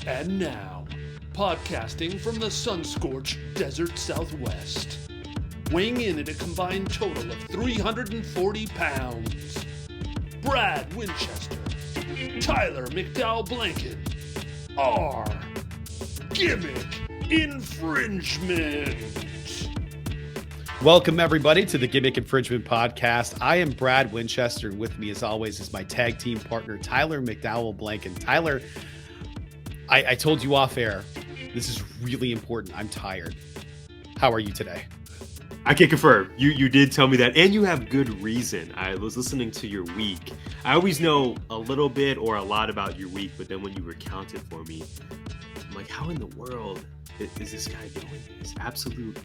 And now, podcasting from the sun-scorched desert Southwest, weighing in at a combined total of 340 pounds, Brad Winchester, Tyler McDowell-Blanken, are Gimmick Infringement. Welcome, everybody, to the Gimmick Infringement Podcast. I am Brad Winchester, and with me, as always, is my tag team partner, Tyler McDowell-Blanken. Tyler, I told you off air, this is really important. I'm tired. How are you today? I can confirm. You did tell me that, and you have good reason. I was listening to your week. I always know a little bit or a lot about your week, but then when you recounted for me, I'm like, how in the world is this guy doing this? Absolute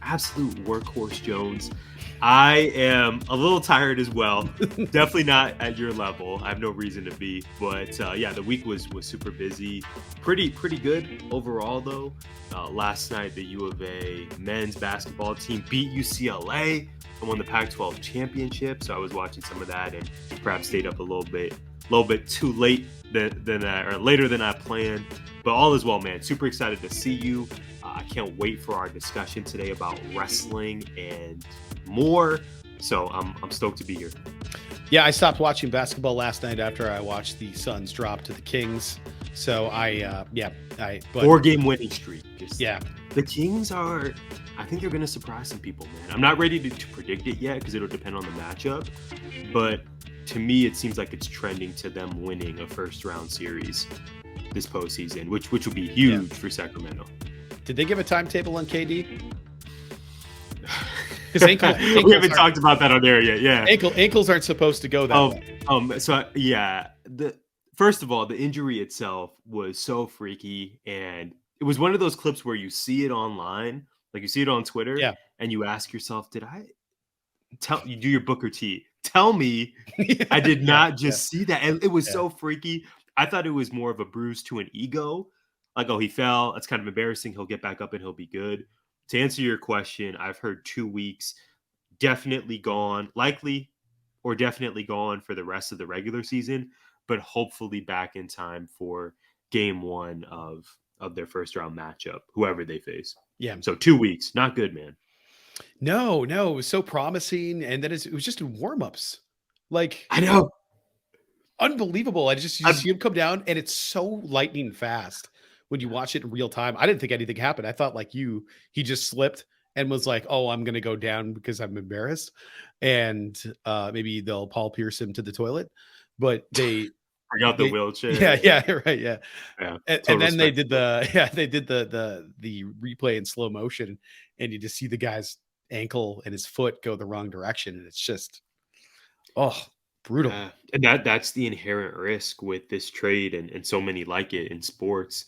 workhorse Jones. I am a little tired as well. Definitely not at your level. I have no reason to be. But yeah, the week was super busy. Pretty good overall, though. Last night, the U of A men's basketball team beat UCLA and won the Pac-12 championship. So I was watching some of that and perhaps stayed up a little bit too late later than I planned. But all is well, man. Super excited to see you. I can't wait for our discussion today about wrestling and more. So I'm stoked to be here. Yeah, I stopped watching basketball last night after I watched the Suns drop to the Kings. So but 4-game winning streak. Yeah. The Kings I think they're going to surprise some people, man. I'm not ready to predict it yet because it'll depend on the matchup. But to me, it seems like it's trending to them winning a first-round series this postseason, which would be huge for Sacramento. Did they give a timetable on KD? Because we haven't talked about that on there yet. Yeah, ankles aren't supposed to go that way. So yeah, first of all, the injury itself was so freaky, and it was one of those clips where you see it online, like you see it on Twitter, and you ask yourself, did I you do your Booker T? Tell me I did not just see that. And it was so freaky. I thought it was more of a bruise to an ego. Like, oh, he fell. That's kind of embarrassing. He'll get back up and he'll be good. To answer your question, I've heard 2 weeks, definitely gone, likely or definitely gone for the rest of the regular season, but hopefully back in time for game 1 of their first round matchup, whoever they face. Yeah. So 2 weeks, not good, man. No, it was so promising. And then it was just in warmups. Like, I know. Unbelievable. You see him come down, and it's so lightning fast when you watch it in real time. I didn't think anything happened. I thought, like he just slipped and was like, oh, I'm going to go down because I'm embarrassed. And maybe they'll Paul Pierce him to the toilet. But they forgot the wheelchair. Yeah, right. Yeah. And then they did the replay in slow motion, and you just see the guy's ankle and his foot go the wrong direction. And it's just, brutal. And that's the inherent risk with this trade and so many like it in sports,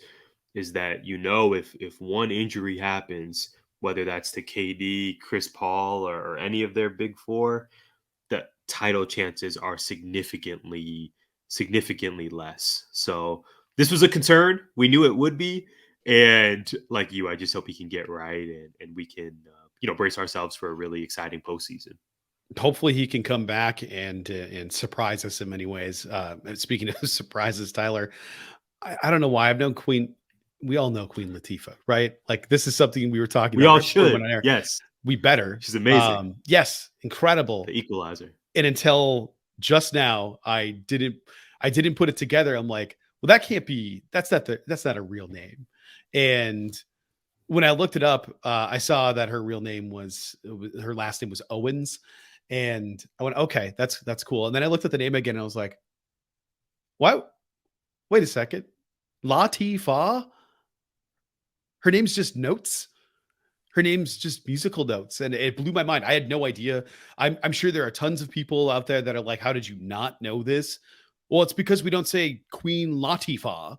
is that, if one injury happens, whether that's to KD, Chris Paul, or any of their big four, the title chances are significantly less. So this was a concern. We knew it would be. And like you, I just hope he can get right and we can, brace ourselves for a really exciting postseason. Hopefully he can come back and surprise us in many ways. Speaking of surprises, Tyler, I don't know why I've known Queen. We all know Queen Latifah, right? Like, this is something we were talking about. We all should. Yes. We better. She's amazing. Yes. Incredible. The equalizer. And until just now, I didn't put it together. I'm like, well, that can't be, that's not a real name. And when I looked it up, I saw that her last name was Owens. And I went, okay, that's cool. And then I looked at the name again and I was like, what? Wait a second. Latifah? Her name's just Notes. Her name's just musical notes. And it blew my mind. I had no idea. I'm sure there are tons of people out there that are like, how did you not know this? Well, it's because we don't say Queen Latifah.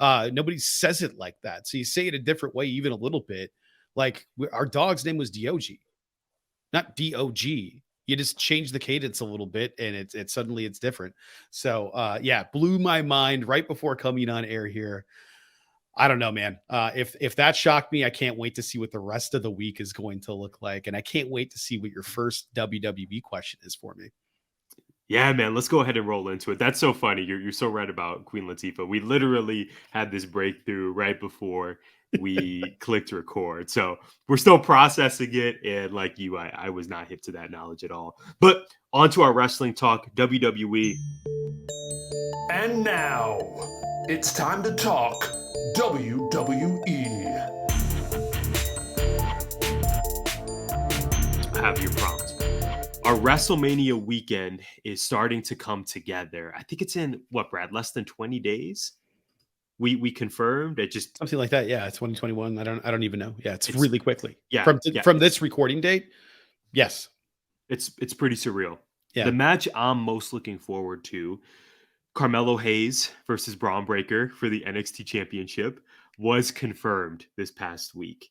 Nobody says it like that. So you say it a different way, even a little bit. Like, our dog's name was DOG, not DOG. You just change the cadence a little bit and it's suddenly it's different. So blew my mind right before coming on air here. I don't know, man. If that shocked me, I can't wait to see what the rest of the week is going to look like. And I can't wait to see what your first WWE question is for me. Yeah, man, let's go ahead and roll into it. That's so funny. You're so right about Queen Latifah. We literally had this breakthrough right before we clicked record. So we're still processing it. And like you, I was not hip to that knowledge at all. But on to our wrestling talk, WWE. And now, it's time to talk WWE. Have your prompt. Our Wrestlemania weekend is starting to come together. I think it's in what, Brad? Less than 20 days. We confirmed it. Just Something like that. Yeah, it's 2021. I don't even know. Yeah, it's really quickly. yeah, From yeah. from this recording date. Yes. It's pretty surreal. Yeah. The match I'm most looking forward to, Carmelo Hayes versus Braun Breaker for the NXT Championship, was confirmed this past week.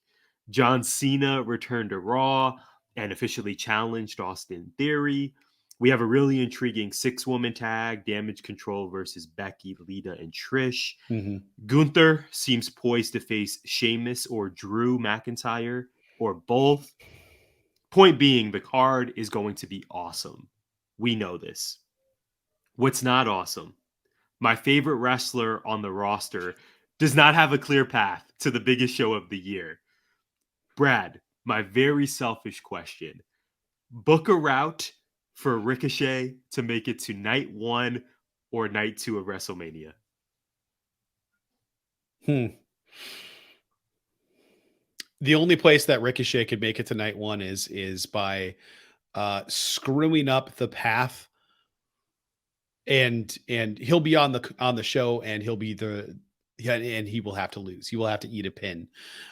John Cena returned to Raw and officially challenged Austin Theory. We have a really intriguing 6-woman tag, Damage Control versus Becky, Lita, and Trish. Mm-hmm. Gunther seems poised to face Sheamus or Drew McIntyre, or both. Point being, the card is going to be awesome. We know this. What's not awesome? My favorite wrestler on the roster does not have a clear path to the biggest show of the year. Brad, my very selfish question. Book a route for Ricochet to make it to night 1 or night 2 of WrestleMania. The only place that Ricochet could make it to night 1 is by screwing up the path, and he'll be on the show, and he'll be and he will have to lose. He will have to eat a pin.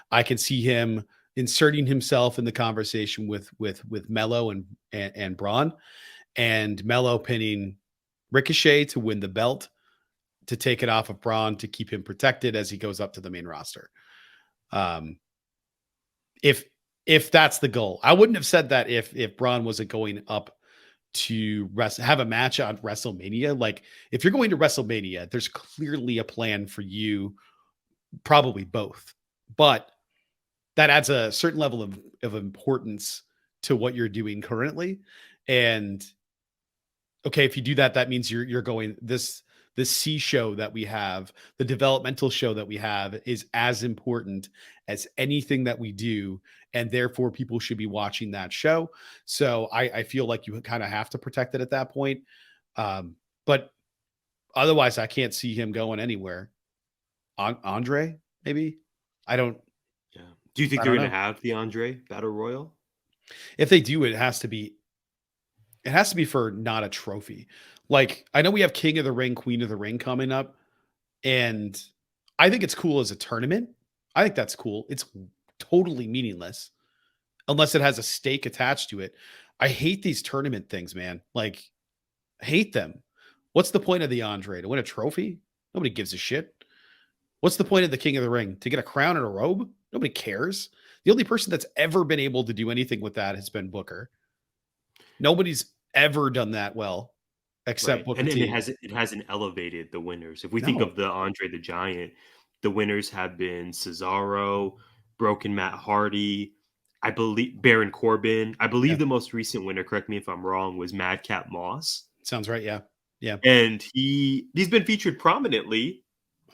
I can see him inserting himself in the conversation with Mello and Braun, and Mello pinning Ricochet to win the belt, to take it off of Braun, to keep him protected as he goes up to the main roster. If that's the goal. I wouldn't have said that if Braun wasn't going up to have a match on WrestleMania. Like, if you're going to WrestleMania, there's clearly a plan for you, probably both. But that adds a certain level of importance to what you're doing currently. And okay, if you do that, that means you're going this C show that we have, the developmental show that we have, is as important as anything that we do, and therefore people should be watching that show. So I feel like you kind of have to protect it at that point. But otherwise, I can't see him going anywhere. Andre, maybe? I don't. Yeah. Do you think they're going to have the Andre Battle Royal? If they do, it has to be for not a trophy. Like, I know we have King of the Ring, Queen of the Ring coming up, and I think it's cool as a tournament. I think that's cool. It's totally meaningless unless it has a stake attached to it. I hate these tournament things, man. Like, I hate them. What's the point of the Andre? To win a trophy? Nobody gives a shit. What's the point of the King of the Ring? To get a crown and a robe? Nobody cares. The only person that's ever been able to do anything with that has been Booker. Nobody's ever done that well, except Booker T. And it hasn't elevated the winners. If we think of the Andre the Giant, the winners have been Cesaro, Broken Matt Hardy, I believe Baron Corbin. I believe the most recent winner, correct me if I'm wrong, was Madcap Moss. Sounds right, yeah. Yeah. And he's been featured prominently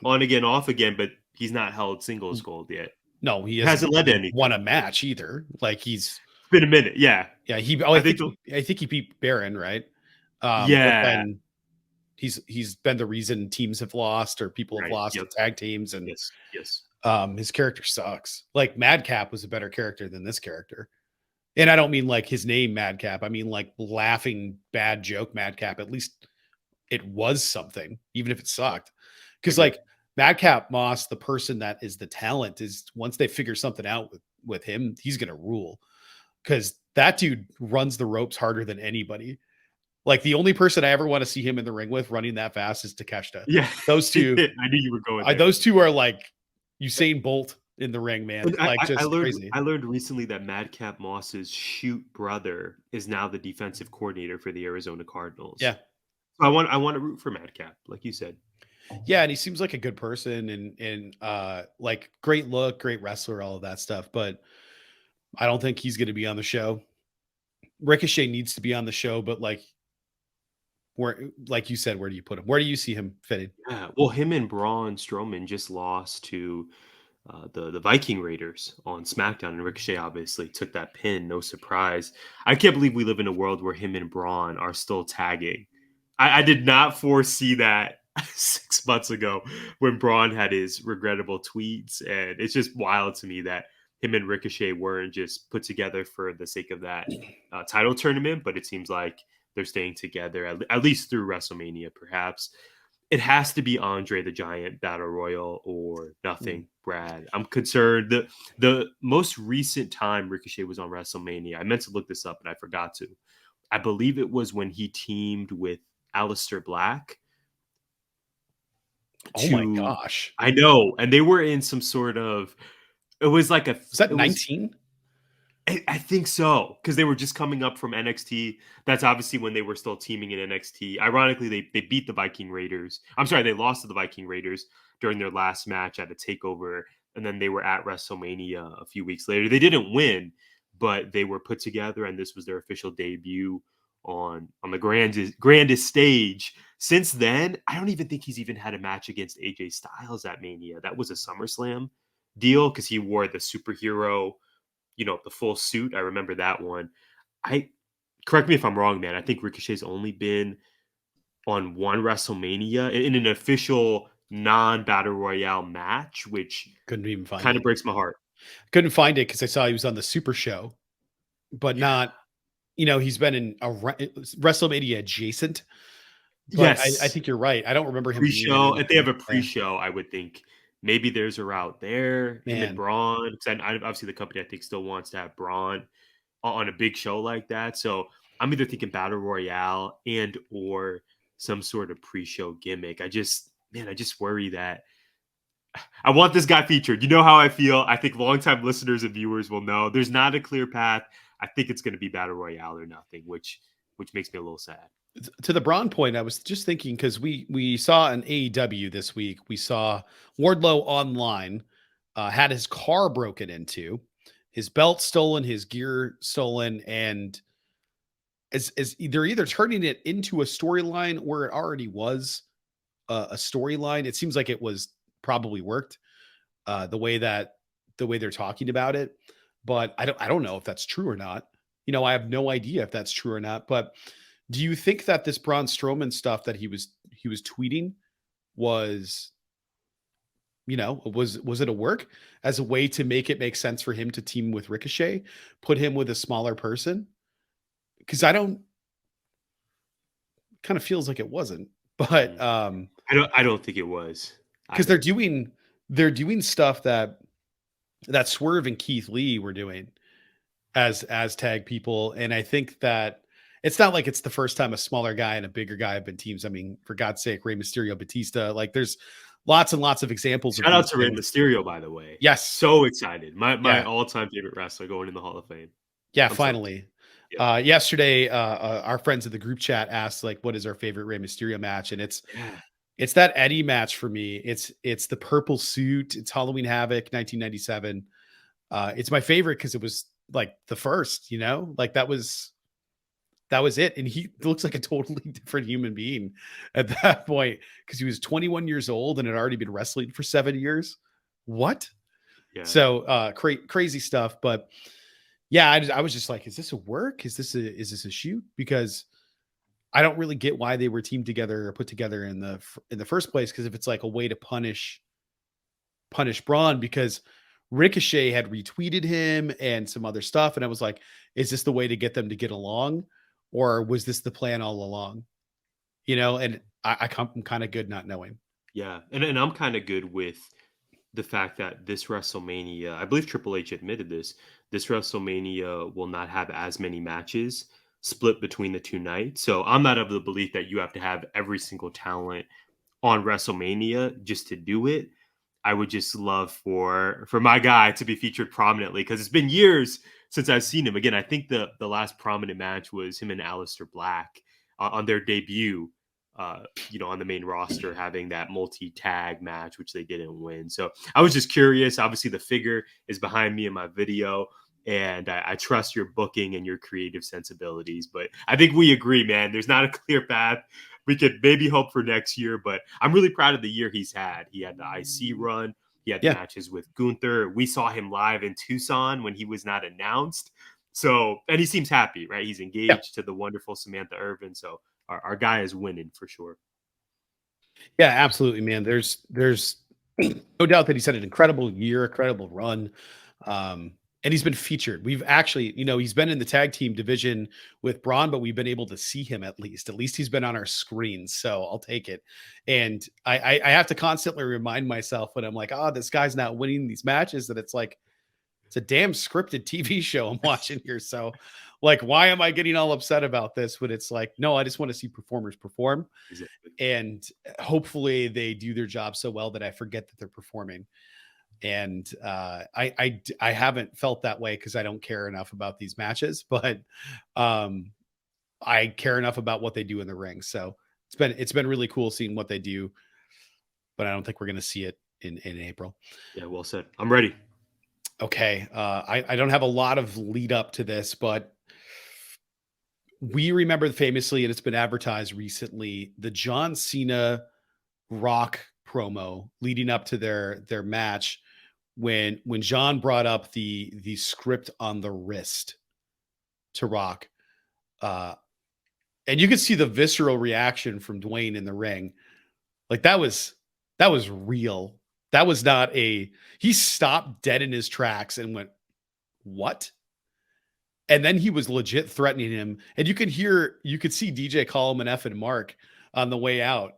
on again, off again, but he's not held singles gold yet. No, he hasn't led to anything. Won a match either. Like, it's been a minute, yeah. Yeah, I think he beat Baron, right? Yeah. But then he's been the reason teams have lost, or people have lost to tag teams, and yes. His character sucks. Like, Madcap was a better character than this character. And I don't mean like his name Madcap. I mean like laughing bad joke Madcap. At least it was something, even if it sucked. Because like Madcap Moss, the person that is the talent, is once they figure something out with him, he's gonna rule. Because that dude runs the ropes harder than anybody. Like, the only person I ever want to see him in the ring with running that fast is Takeshita. Yeah, those two. I knew you were going there. Those two are like Usain Bolt in the ring, man. Like, I learned, crazy. I learned recently that Madcap Moss's shoot brother is now the defensive coordinator for the Arizona Cardinals. Yeah, I want to root for Madcap, like you said. Yeah, and he seems like a good person, and like, great look, great wrestler, all of that stuff. But I don't think he's going to be on the show. Ricochet needs to be on the show, but like, Where, like you said, where do you put him? Where do you see him fitting? Yeah, well, him and Braun Strowman just lost to the Viking Raiders on SmackDown, and Ricochet obviously took that pin. No surprise. I can't believe we live in a world where him and Braun are still tagging. I did not foresee that 6 months ago when Braun had his regrettable tweets, and it's just wild to me that him and Ricochet weren't just put together for the sake of that title tournament, but it seems like they're staying together at least through WrestleMania, perhaps. It has to be Andre the Giant Battle Royal or nothing, Brad. I'm concerned. The most recent time Ricochet was on WrestleMania, I meant to look this up, but I forgot to. I believe it was when he teamed with Aleister Black. Oh my gosh. I know. And they were in some sort of, it was like Was that 19? I think so, because they were just coming up from NXT. That's obviously when they were still teaming in NXT. Ironically, they beat the Viking Raiders. I'm sorry, they lost to the Viking Raiders during their last match at a takeover, and then they were at WrestleMania a few weeks later. They didn't win, but they were put together, and this was their official debut on the grandest stage. Since then, I don't even think he's even had a match against AJ Styles at Mania. That was a SummerSlam deal because he wore the superhero, the full suit. I remember that one. Correct me if I'm wrong, man. I think Ricochet's only been on one WrestleMania in an official non-Battle Royale match, which couldn't even find kind it. of breaks my heart. Couldn't find it because I saw he was on the Super Show, but not, he's been in a WrestleMania adjacent. But Yes. I think you're right. I don't remember him Pre-show. If they have a pre-show, I would think maybe there's a route there. Him and Braun. Because obviously the company, I think, still wants to have Braun on a big show like that. So I'm either thinking Battle Royale and or some sort of pre-show gimmick. I just worry that I want this guy featured. You know how I feel. I think longtime listeners and viewers will know there's not a clear path. I think it's going to be Battle Royale or nothing, which makes me a little sad. To the Braun point, I was just thinking, because we saw an AEW this week. We saw Wardlow online, had his car broken into, his belt stolen, his gear stolen, and as they're either turning it into a storyline where it already was a storyline. It seems like it was probably worked the way they're talking about it, but I don't know if that's true or not. I have no idea if that's true or not. But do you think that this Braun Strowman stuff that he was tweeting was, was it a work as a way to make it make sense for him to team with Ricochet, put him with a smaller person? Because I kind of feels like it wasn't, but I don't think it was, because they're doing stuff that Swerve and Keith Lee were doing as tag people, and I think that it's not like it's the first time a smaller guy and a bigger guy have been teams. I mean, for God's sake, Rey Mysterio, Batista, like there's lots and lots of examples. Shout out to Rey Mysterio, by the way. Yes. So excited. My all-time favorite wrestler going in the Hall of Fame. Yeah, finally. Yeah. Yesterday, our friends in the group chat asked, like, what is our favorite Rey Mysterio match? And it's that Eddie match for me. It's the purple suit. It's Halloween Havoc, 1997. It's my favorite because it was like the first, like that was it. And he looks like a totally different human being at that point because he was 21 years old and had already been wrestling for 7 years. What? Yeah. So crazy stuff. But yeah, I was just like, is this a work? Is this a shoot? Because I don't really get why they were teamed together or put together in the first place. Because if it's like a way to punish Braun, because Ricochet had retweeted him and some other stuff, and I was like, is this the way to get them to get along? Or was this the plan all along? And I'm kind of good not knowing. Yeah. And I'm kind of good with the fact that this WrestleMania, I believe Triple H admitted this WrestleMania will not have as many matches split between the two nights. So I'm not of the belief that you have to have every single talent on WrestleMania just to do it. I would just love for my guy to be featured prominently because it's been years since I've seen him. Again, I think the last prominent match was him and Aleister Black on their debut, on the main roster, having that multi-tag match, which they didn't win. So I was just curious. Obviously, the figure is behind me in my video. and I trust your booking and your creative sensibilities. But I think we agree, man. There's not a clear path. We could maybe hope for next year, but I'm really proud of the year he's had. He had the IC run. He had the Yeah. matches with Gunther. We saw him live in Tucson when he was not announced. So, and he seems happy, right? He's engaged to the wonderful Samantha Irvin. So our guy is winning for sure. Yeah, absolutely, man. There's no doubt that he's had an incredible year, incredible run. And he's been featured. We've actually, he's been in the tag team division with Braun, but we've been able to see him at least. At least he's been on our screens. So I'll take it. And I have to constantly remind myself when I'm like, this guy's not winning these matches, that it's like, it's a damn scripted TV show I'm watching here. So, like, why am I getting all upset about this when it's like, no, I just want to see performers perform. Exactly. And hopefully they do their job so well that I forget that they're performing. And I haven't felt that way because I don't care enough about these matches, but I care enough about what they do in the ring. So it's been really cool seeing what they do, but I don't think we're going to see it in April. Yeah, well said. I'm ready. Okay. I don't have a lot of lead up to this, but we remember famously, and it's been advertised recently, the John Cena Rock promo leading up to their match when John brought up the script on the wrist to Rock. And you could see the visceral reaction from Dwayne in the ring. Like that was real. That was not he stopped dead in his tracks and went, what? And then he was legit threatening him. And you could see DJ call him an F and Mark on the way out.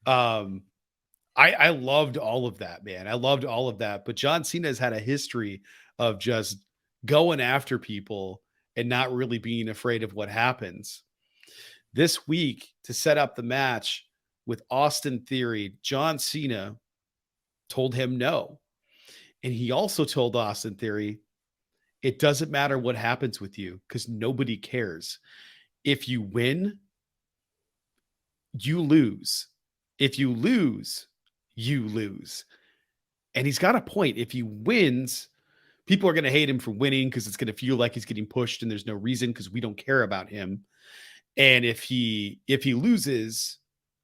I loved all of that, man. I loved all of that. But John Cena has had a history of just going after people and not really being afraid of what happens. This week, to set up the match with Austin Theory, John Cena told him no. And he also told Austin Theory, it doesn't matter what happens with you because nobody cares. If you win, you lose. If you lose, you lose. And he's got a point. If he wins, people are going to hate him for winning because it's going to feel like he's getting pushed and there's no reason because we don't care about him. And if he loses,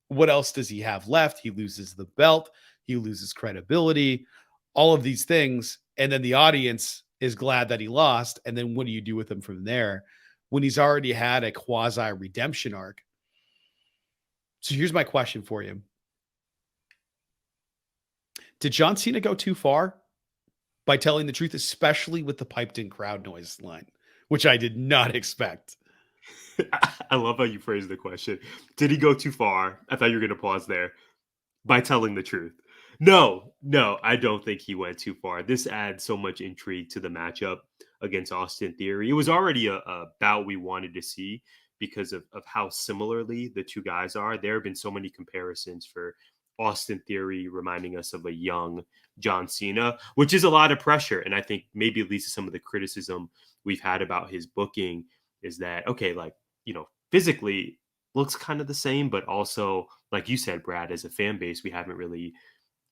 what else does he have left? He loses the belt. He loses credibility, all of these things. And then the audience is glad that he lost. And then what do you do with him from there when he's already had a quasi redemption arc? So here's my question for you. Did John Cena go too far by telling the truth, especially with the piped in crowd noise line, which I did not expect? I love how you phrased the question. Did he go too far? I thought you were going to pause there. By telling the truth. No, I don't think he went too far. This adds so much intrigue to the matchup against Austin Theory. It was already a bout we wanted to see because of how similarly the two guys are. There have been so many comparisons for Austin Theory reminding us of a young John Cena, which is a lot of pressure. And I think maybe leads to some of the criticism we've had about his booking is that, okay, like, physically looks kind of the same, but also, like you said, Brad, as a fan base, we haven't really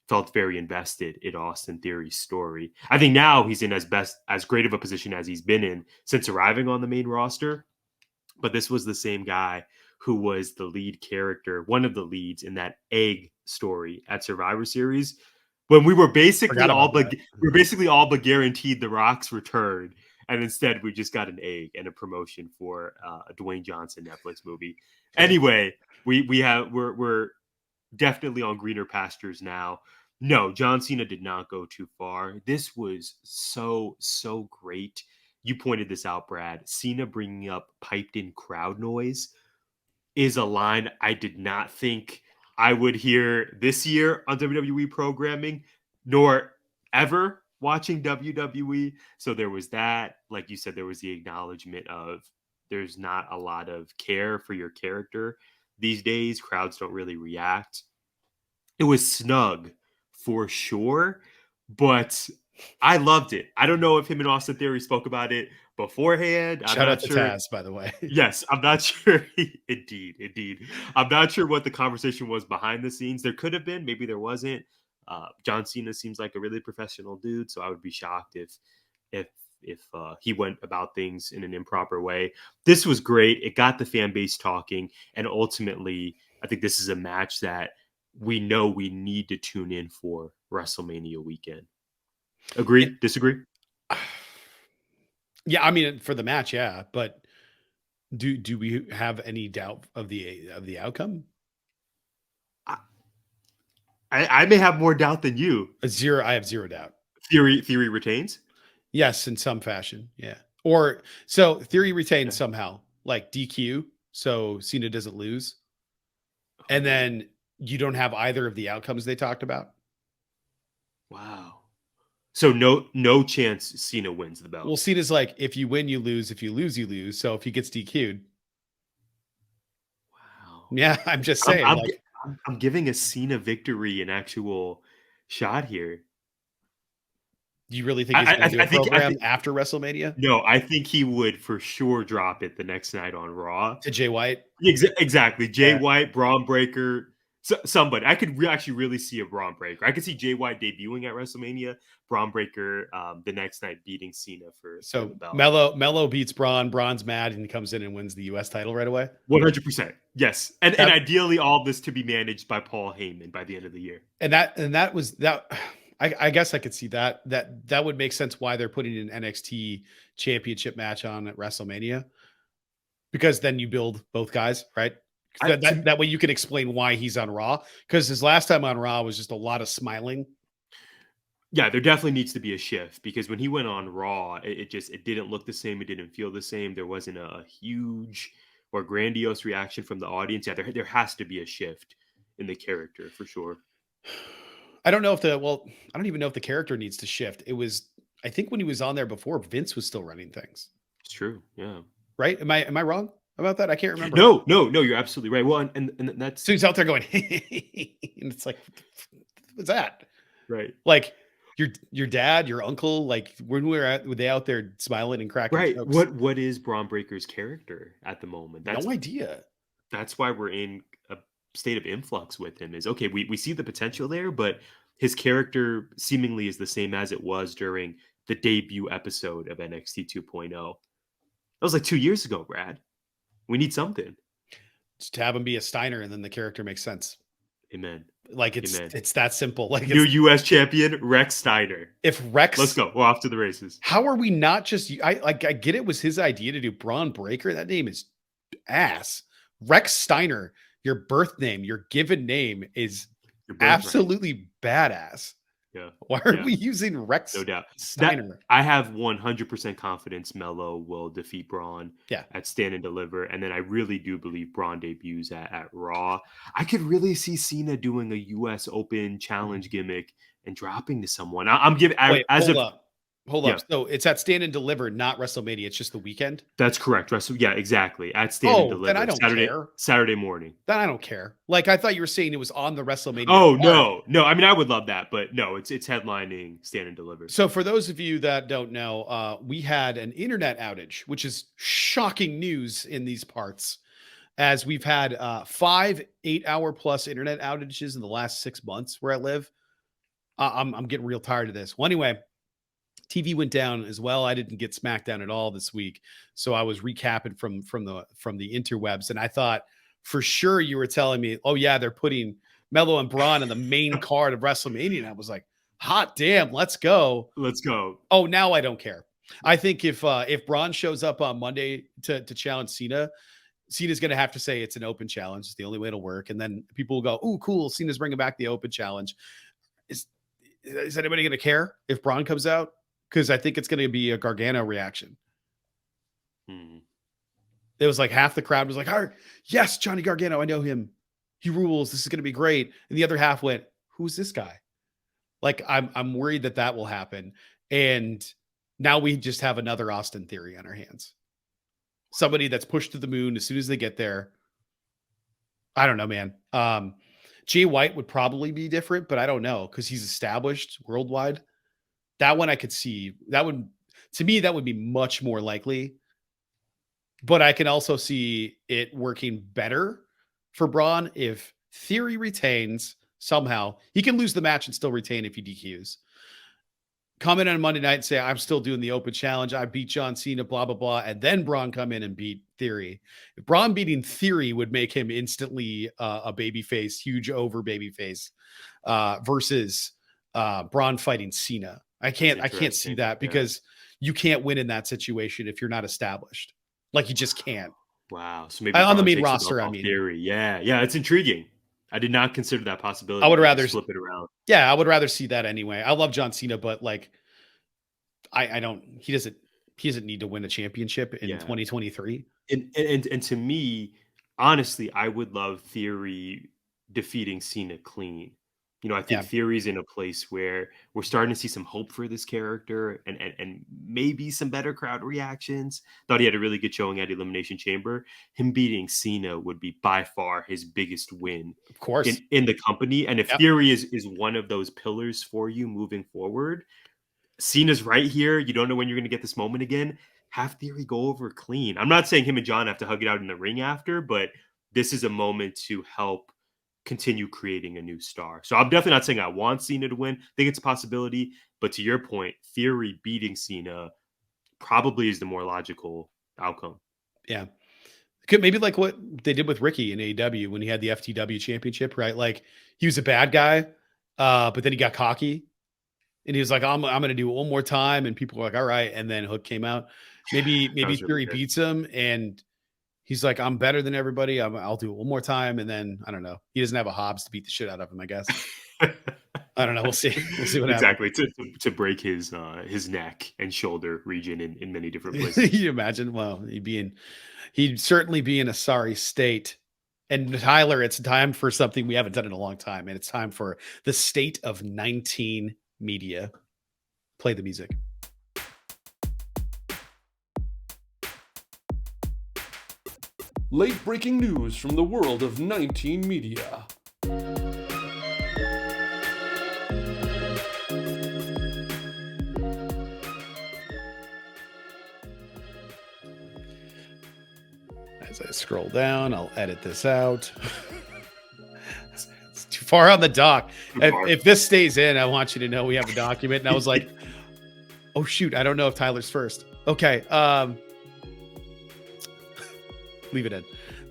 felt very invested in Austin Theory's story. I think now he's in as great of a position as he's been in since arriving on the main roster. But this was the same guy who was the lead character, one of the leads in that egg story at Survivor Series, when we were basically all but guaranteed The Rock's return. And instead, we just got an egg and a promotion for a Dwayne Johnson Netflix movie. Anyway, we're definitely on greener pastures now. No, John Cena did not go too far. This was so great. You pointed this out, Brad. Cena bringing up piped in crowd noise is a line I did not think I would hear this year on WWE programming, nor ever watching WWE. So there was that. Like you said, there was the acknowledgement of there's not a lot of care for your character these days. Crowds don't really react. It was snug for sure, but I loved it. I don't know if him and Austin Theory spoke about it beforehand. Shout out to Taz, by the way. Yes, I'm not sure. Indeed. I'm not sure what the conversation was behind the scenes. There could have been, maybe there wasn't. John Cena seems like a really professional dude, so I would be shocked if if he went about things in an improper way. This was great. It got the fan base talking, and ultimately, I think this is a match that we know we need to tune in for WrestleMania weekend. Agree? Disagree? Yeah, I mean, for the match, yeah, but do we have any doubt of the outcome? I may have more doubt than you. I have zero doubt. Theory retains. Yes, in some fashion, yeah. Or so Theory retains somehow, like DQ, so Cena doesn't lose, and then you don't have either of the outcomes they talked about. Wow. So no chance Cena wins the belt. Well, Cena's like, if you win, you lose. If you lose, you lose. So if he gets DQ'd, wow. Yeah, I'm just saying. I'm giving a Cena victory an actual shot here. Do you really think he's going to do a program after WrestleMania? No, I think he would for sure drop it the next night on Raw. To Jay White? Exactly. Jay White, Braun Breaker, somebody. I could actually really see a Braun Breaker. I could see Jay White debuting at WrestleMania, Braun Breaker the next night beating Cena for the belt. Mello beats Braun. Braun's mad and he comes in and wins the U.S. title right away? 100%. Yes. And ideally all this to be managed by Paul Heyman by the end of the year. And that was that. I guess I could see that would make sense why they're putting an NXT championship match on at WrestleMania, because then you build both guys, right? That way you can explain why he's on Raw, because his last time on Raw was just a lot of smiling. Yeah, there definitely needs to be a shift, because when he went on Raw, it didn't look the same. It didn't feel the same. There wasn't a huge or grandiose reaction from the audience. Yeah, there has to be a shift in the character for sure. I don't even know if the character needs to shift. I think when he was on there before, Vince was still running things. It's true. Yeah. Right? Am I wrong about that? I can't remember. No, you're absolutely right. Well, and that's, so he's out there going, and it's like, what's that? Right. Like your dad, your uncle, like when were they out there smiling and cracking jokes? What is Braun Breaker's character at the moment? No idea. That's why we're in a state of influx with him. Is okay, we see the potential there, but his character seemingly is the same as it was during the debut episode of NXT 2.0. That was like 2 years ago, Brad. We need something. Just to have him be a Steiner, and then the character makes sense. Amen. Like it's that simple. Like new U.S. champion Rex Steiner. If Rex, let's go. We're off to the races. How are we not just? I get it was his idea to do Braun Breaker. That name is ass. Rex Steiner. Your birth name, your given name is absolutely badass. Yeah. Why are we using Rex? No doubt. Steiner? I have 100% confidence Mello will defeat Braun at Stand and Deliver. And then I really do believe Braun debuts at Raw. I could really see Cena doing a US Open challenge gimmick and dropping to someone. I'm giving Hold up. So it's at Stand and Deliver, not WrestleMania. It's just the weekend. That's correct. Yeah, exactly. At Stand and Deliver. Then I don't care. Saturday morning. Then I don't care. Like I thought you were saying it was on the WrestleMania. Oh no. I mean, I would love that, but no, it's headlining Stand and Deliver. So for those of you that don't know, we had an internet outage, which is shocking news in these parts, as we've had 5 8-hour plus internet outages in the last 6 months where I live. I'm getting real tired of this. Well, anyway. TV went down as well. I didn't get SmackDown at all this week, so I was recapping from the interwebs, and I thought for sure you were telling me, "Oh yeah, they're putting Mello and Braun on the main card of WrestleMania." And I was like, "Hot damn, let's go, let's go!" Oh, now I don't care. I think if Braun shows up on Monday to challenge Cena, Cena's going to have to say it's an open challenge. It's the only way it'll work, and then people will go, "Ooh, cool! Cena's bringing back the open challenge." Is anybody going to care if Braun comes out? Because I think it's going to be a Gargano reaction. It was like half the crowd was like, "Oh, yes, Johnny Gargano. I know him. He rules. This is going to be great." And the other half went, "Who's this guy?" Like, I'm worried that will happen. And now we just have another Austin Theory on our hands. Somebody that's pushed to the moon as soon as they get there. I don't know, man. Jay White would probably be different, but I don't know because he's established worldwide. That one I could see. To me, that would be much more likely. But I can also see it working better for Braun if Theory retains somehow. He can lose the match and still retain if he DQs. come in on Monday night and say, I'm still doing the open challenge. I beat John Cena, blah, blah, blah. And then Braun come in and beat Theory. If Braun beating Theory would make him instantly a babyface, huge over babyface versus Braun fighting Cena. I can't see that because you can't win in that situation if you're not established. Like you just can't. Wow. So maybe on the main roster, I mean. Theory. Yeah. Yeah. It's intriguing. I did not consider that possibility. I would rather flip it around. Yeah, I would rather see that anyway. I love John Cena, but like, I don't. He doesn't need to win a championship in 2023. And to me, honestly, I would love Theory defeating Cena clean. I think Theory's in a place where we're starting to see some hope for this character and maybe some better crowd reactions. Thought he had a really good showing at Elimination Chamber. Him beating Cena would be by far his biggest win, of course, in the company. And if Theory is one of those pillars for you moving forward, Cena's right here. You don't know when you're going to get this moment again. Have Theory go over clean. I'm not saying him and John have to hug it out in the ring after, but this is a moment to help continue creating a new star. So I'm definitely not saying I want Cena to win. I think it's a possibility, but to your point, Theory beating Cena probably is the more logical outcome. Yeah. Could maybe like what they did with Ricky in AEW when he had the FTW championship, right? Like he was a bad guy, but then he got cocky and he was like, I'm going to do it one more time. And people were like, all right. And then Hook came out. Maybe Theory beats him and he's like, I'm better than everybody. I'll do it one more time. And then, I don't know. He doesn't have a Hobbs to beat the shit out of him, I guess. I don't know. We'll see. We'll see what happens. Exactly. To break his neck and shoulder region in many different places. Can you imagine? Well, he'd certainly be in a sorry state. And Tyler, it's time for something we haven't done in a long time. And it's time for the state of 19 media. Play the music. Late breaking news from the world of 19 media. As I scroll down, I'll edit this out. It's too far on the dock. If this stays in, I want you to know we have a document. And I was like, oh shoot, I don't know if Tyler's first. Okay. Leave it in.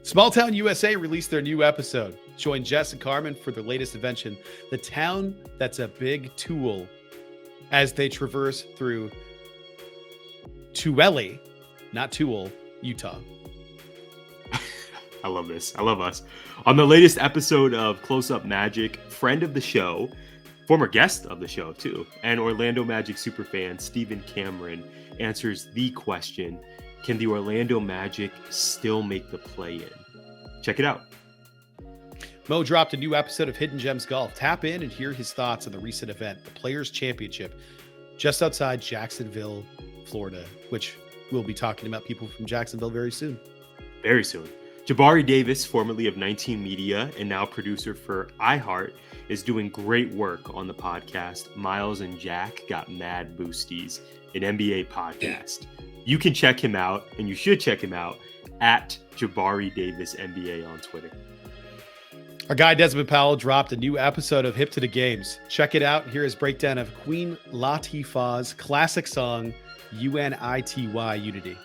Small Town USA released their new episode. Join Jess and Carmen for their latest invention, the town that's a big tool, as they traverse through Tuele, not Tool, Utah. I love this. I love us. On the latest episode of Close Up Magic, friend of the show, former guest of the show too, and Orlando Magic superfan Stephen Cameron answers the question, can the Orlando Magic still make the play-in? Check it out. Mo dropped a new episode of Hidden Gems Golf. Tap in and hear his thoughts on the recent event, the Players Championship, just outside Jacksonville, Florida, which we'll be talking about people from Jacksonville very soon. Very soon. Jabari Davis, formerly of 19 Media and now producer for iHeart, is doing great work on the podcast Miles and Jack Got Mad Boosties, an NBA podcast. You can check him out, and you should check him out at Jabari Davis NBA on Twitter. Our guy Desmond Powell dropped a new episode of Hip to the Games. Check it out and hear his breakdown of Queen Latifah's classic song, UNITY, Unity.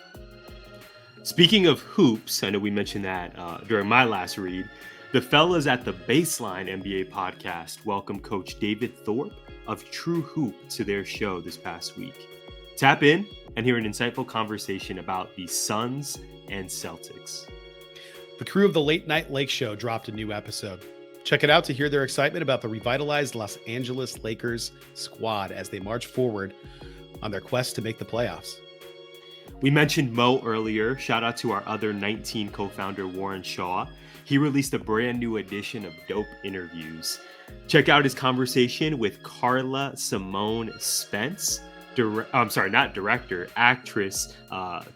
Speaking of hoops, I know we mentioned that during my last read, the fellas at the Baseline NBA podcast welcomed Coach David Thorpe of True Hoop to their show this past week. Tap in and hear an insightful conversation about the Suns and Celtics. The crew of the Late Night Lake Show dropped a new episode. Check it out to hear their excitement about the revitalized Los Angeles Lakers squad as they march forward on their quest to make the playoffs. We mentioned Mo earlier. Shout out to our other 19 co-founder, Warren Shaw. He released a brand new edition of Dope Interviews. Check out his conversation with Carla Simone Spence, actress,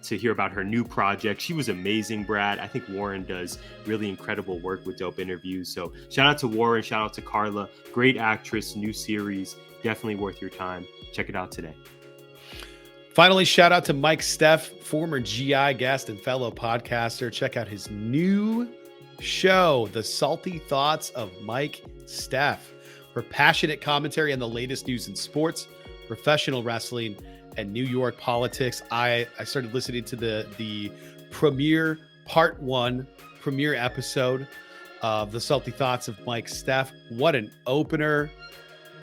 to hear about her new project. She was amazing, Brad. I think Warren does really incredible work with Dope Interviews. So shout out to Warren, shout out to Carla. Great actress, new series, definitely worth your time. Check it out today. Finally, shout out to Mike Steff, former GI guest and fellow podcaster. Check out his new show, The Salty Thoughts of Mike Steff, for passionate commentary on the latest news in sports, professional wrestling, and New York politics. I started listening to the premiere part 1 premiere episode of the Salty Thoughts of Mike Steph. What an opener.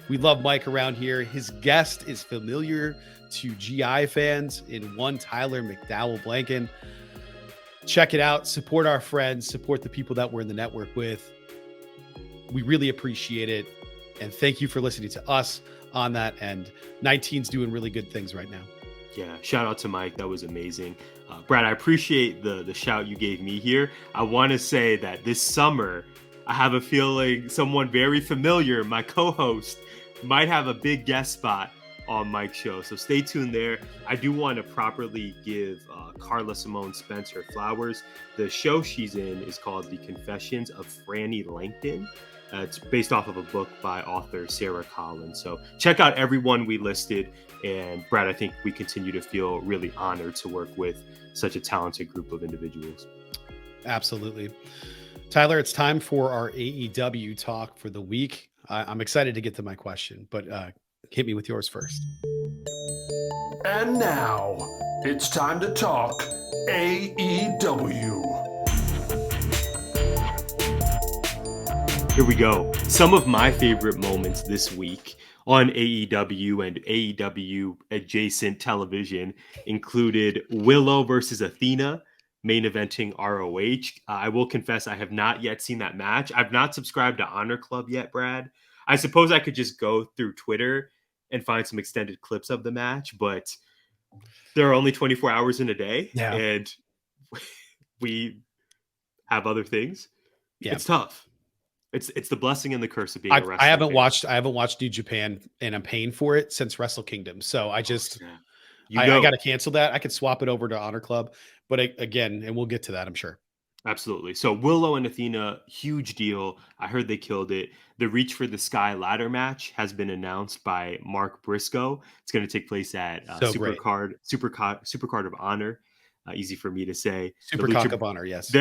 We love Mike around here. His guest is familiar to GI fans in one Tyler McDowell Blanken. Check it out. Support our friends. Support the people that we're in the network with. We really appreciate it. And thank you for listening to us on that. And 19's doing really good things right now. Yeah, shout out to Mike. That was amazing. Brad, I appreciate the shout you gave me here. I want to say that this summer, I have a feeling someone very familiar, my co-host, might have a big guest spot on Mike's show. So stay tuned there. I do want to properly give Carla Simone Spencer flowers. The show she's in is called The Confessions of Franny Langton. It's based off of a book by author Sarah Collins. So check out everyone we listed. And Brad, I think we continue to feel really honored to work with such a talented group of individuals. Absolutely. Tyler, it's time for our AEW talk for the week. I'm excited to get to my question, but hit me with yours first. And now, it's time to talk AEW. Here we go. Some of my favorite moments this week on AEW and AEW adjacent television included Willow versus Athena main eventing ROH. I will confess I have not yet seen that match. I've not subscribed to Honor Club yet, Brad. I suppose I could just go through Twitter and find some extended clips of the match, but there are only 24 hours in a day, and we have other things. Yeah. It's tough. It's the blessing and the curse of being a wrestler. I haven't watched New Japan, and I'm paying for it since Wrestle Kingdom. So I just I got to cancel that. I could swap it over to Honor Club, but again, and we'll get to that, I'm sure. Absolutely. So Willow and Athena, huge deal. I heard they killed it. The Reach for the Sky ladder match has been announced by Mark Briscoe. It's going to take place at Supercard of Honor. Easy for me to say. Supercard of Honor, yes.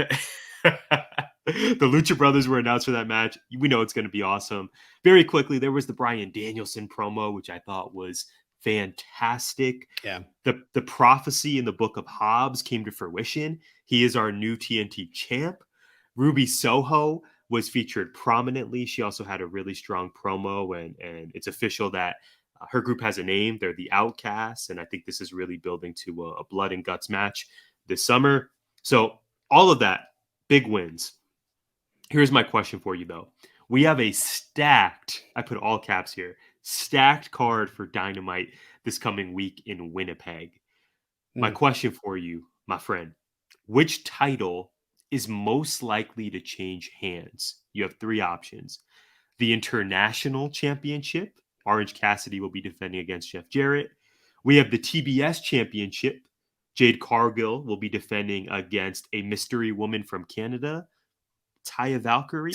The Lucha Brothers were announced for that match. We know it's going to be awesome. Very quickly, there was the Bryan Danielson promo, which I thought was fantastic. Yeah. The prophecy in the Book of Hobbs came to fruition. He is our new TNT champ. Ruby Soho was featured prominently. She also had a really strong promo, and it's official that her group has a name. They're the Outcasts, and I think this is really building to a blood and guts match this summer. So all of that, big wins. Here's my question for you, though. We have a stacked, I put all caps here, stacked card for Dynamite this coming week in Winnipeg. My question for you, my friend, which title is most likely to change hands? You have 3 options. The International Championship, Orange Cassidy will be defending against Jeff Jarrett. We have the TBS Championship. Jade Cargill will be defending against a mystery woman from Canada, Taya Valkyrie?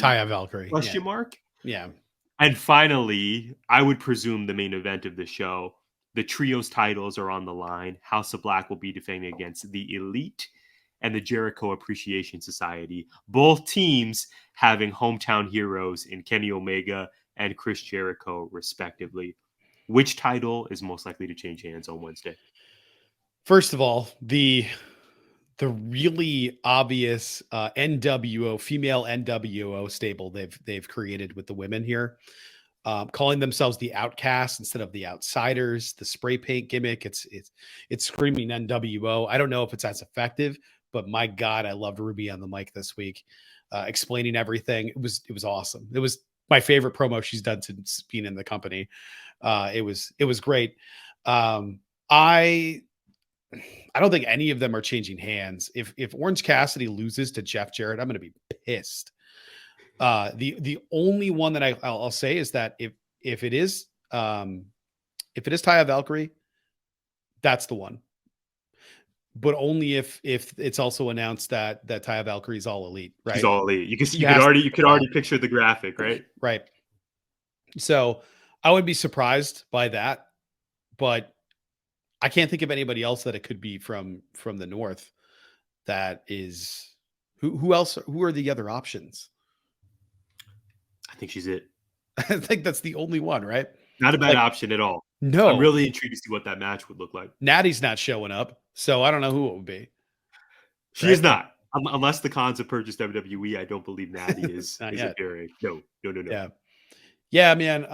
Question mark? Yeah. And finally, I would presume the main event of the show, the trios titles are on the line. House of Black will be defending against the Elite and the Jericho Appreciation Society. Both teams having hometown heroes in Kenny Omega and Chris Jericho, respectively. Which title is most likely to change hands on Wednesday? First of all, the really obvious NWO, female NWO stable they've created with the women here, calling themselves the Outcasts instead of the Outsiders. The spray paint gimmick, it's screaming NWO. I don't know if it's as effective, but my God, I loved Ruby on the mic this week, explaining everything. It was awesome. It was my favorite promo she's done since being in the company. It was great. I don't think any of them are changing hands. If Orange Cassidy loses to Jeff Jarrett, I'm going to be pissed. The only one that I'll say is that if it is Taya Valkyrie, that's the one. But only if it's also announced that Taya Valkyrie is all elite, right? She's all elite. You could already picture the graphic, right? Right. So I would be surprised by that, but I can't think of anybody else that it could be from the North. That is who else? Who are the other options? I think she's it. I think that's the only one, right? Not a bad option at all. No, I'm really intrigued to see what that match would look like. Natty's not showing up, so I don't know who it would be. She is Right? not. Unless the cons have purchased WWE, I don't believe Natty is Not yet. appearing. No. Yeah. Yeah, man.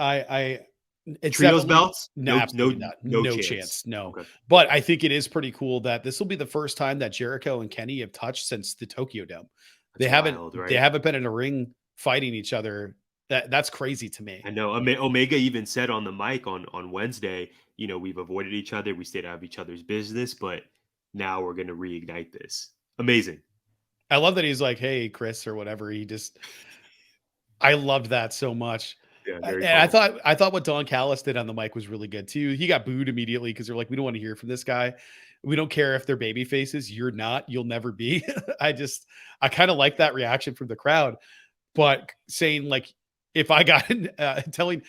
It's Trios definitely belts? no, No, absolutely not. no No chance. chance. No. Okay. But I think it is pretty cool that this will be the first time that Jericho and Kenny have touched since the Tokyo Dome. That's wild, They right? haven't been in a ring fighting each other. That's crazy to me. I know. Omega even said on the mic on Wednesday, we've avoided each other, we stayed out of each other's business, but now we're going to reignite this. Amazing. I love that he's like, "Hey, Chris," or whatever. I loved that so much. Yeah, very And I calm. thought what Don Callis did on the mic was really good too. He got booed immediately because they're like, "We don't want to hear from this guy. We don't care if they're baby faces. You're not. You'll never be." I kind of like that reaction from the crowd. But saying like, if I got telling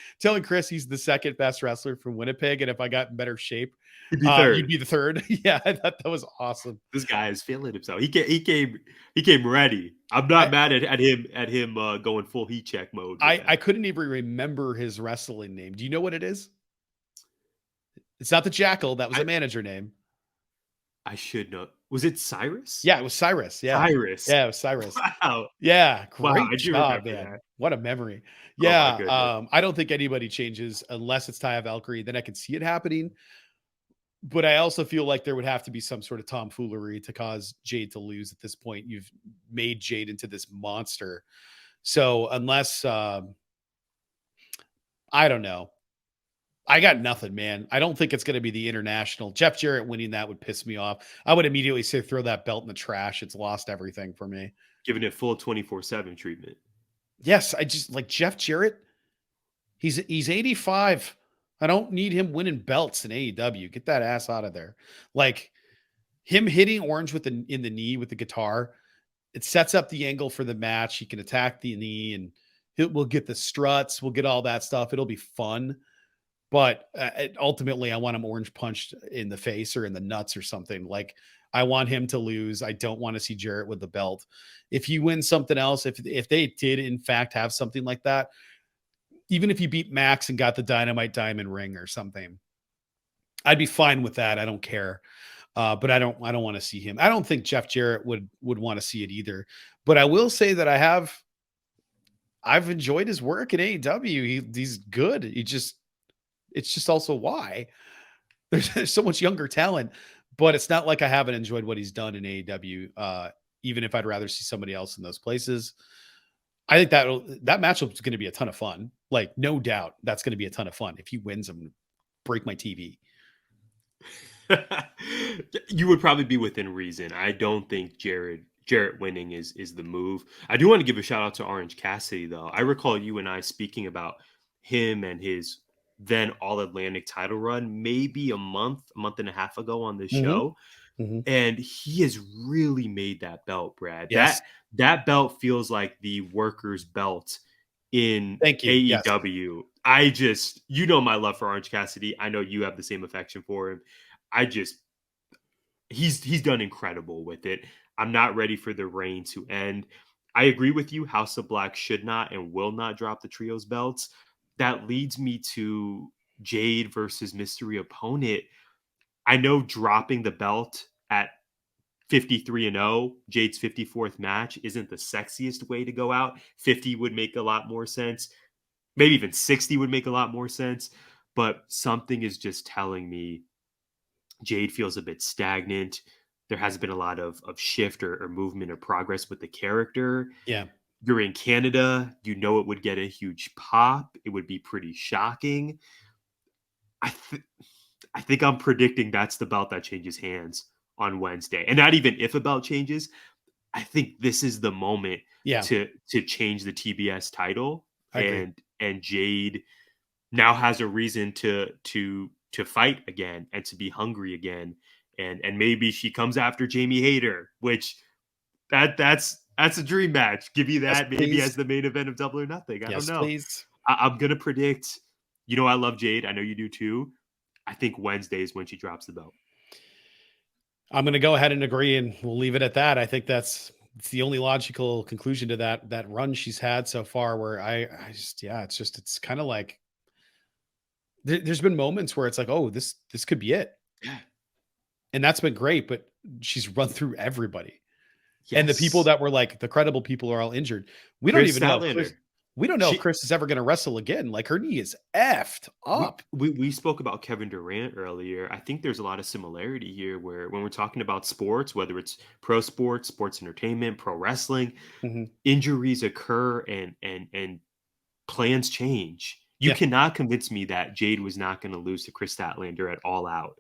Chris he's the second best wrestler from Winnipeg, and if I got in better shape, He'd be third. you'd be the third. Yeah, I thought that was awesome. This guy is feeling himself. He came ready. I'm not mad at him going full heat check mode. I couldn't even remember his wrestling name. Do you know what it is? It's not the Jackal. That was a manager name. I should know. Was it Cyrus? Yeah, it was Cyrus. Yeah. Cyrus. Yeah, it was Cyrus. Wow. Yeah, Wow, great I do job, remember man. that. What a memory. Oh my Yeah, goodness. I don't think anybody changes unless it's Taya Valkyrie. Then I can see it happening. But I also feel like there would have to be some sort of tomfoolery to cause Jade to lose at this point. You've made Jade into this monster. So unless I don't know. I got nothing, man. I don't think it's going to be the international. Jeff Jarrett winning that would piss me off. I would immediately say throw that belt in the trash. It's lost everything for me. Giving it full 24/7 treatment. Yes, I just like Jeff Jarrett. He's 85. I don't need him winning belts in AEW. Get that ass out of there. Like him hitting Orange in the knee with the guitar, it sets up the angle for the match. He can attack the knee and we'll get the struts. We'll get all that stuff. It'll be fun. But ultimately, I want him orange punched in the face or in the nuts or something. Like I want him to lose. I don't want to see Jarrett with the belt. If he wins something else, if they did in fact have something like that, even if he beat Max and got the Dynamite Diamond ring or something, I'd be fine with that. I don't care. But I don't want to see him. I don't think Jeff Jarrett would want to see it either. But I will say that I've enjoyed his work in AEW. He's good. It's just also why there's so much younger talent, but it's not like I haven't enjoyed what he's done in AEW. Even if I'd rather see somebody else in those places, I think that matchup is going to be a ton of fun. Like no doubt that's going to be a ton of fun. If he wins, I'm going to break my TV. You would probably be within reason. I don't think Jarrett winning is the move. I do want to give a shout out to Orange Cassidy though. I recall you and I speaking about him and his then All Atlantic title run maybe a month and a half ago on this show. Mm-hmm. And he has really made that belt, Brad. Yes. That belt feels like the worker's belt in AEW. Yes. I just, my love for Orange Cassidy. I know you have the same affection for him. He's done incredible with it. I'm not ready for the reign to end. I agree with you. House of Black should not and will not drop the trios belts. That leads me to Jade versus mystery opponent. I know dropping the belt at 53-0, Jade's 54th match, isn't the sexiest way to go out. 50 would make a lot more sense. Maybe even 60 would make a lot more sense. But something is just telling me Jade feels a bit stagnant. There hasn't been a lot of shift or movement or progress with the character. Yeah. You're in Canada. It would get a huge pop. It would be pretty shocking. I think I'm predicting that's the belt that changes hands on Wednesday. And not even if a belt changes, I think this is the moment to change the TBS title. And Jade now has a reason to fight again and to be hungry again. And maybe she comes after Jamie Hayter, which that's a dream match. Give you that maybe as the main event of Double or Nothing. I don't know. Please. I'm going to predict, I love Jade. I know you do too. I think Wednesday is when she drops the belt. I'm going to go ahead and agree, and we'll leave it at that. I think it's the only logical conclusion to that run she's had so far where it's kind of like there's been moments where it's like, oh, this could be it. Yeah. And that's been great, but she's run through everybody. Yes. And the people that were like the credible people are all injured. We don't Chris even know if Statlander. Chris is ever going to wrestle again. Like her knee is effed up. We spoke about Kevin Durant earlier. I think there's a lot of similarity here where when we're talking about sports, whether it's pro sports, sports entertainment, pro wrestling, injuries occur and plans change. You cannot convince me that Jade was not going to lose to Chris Statlander at All Out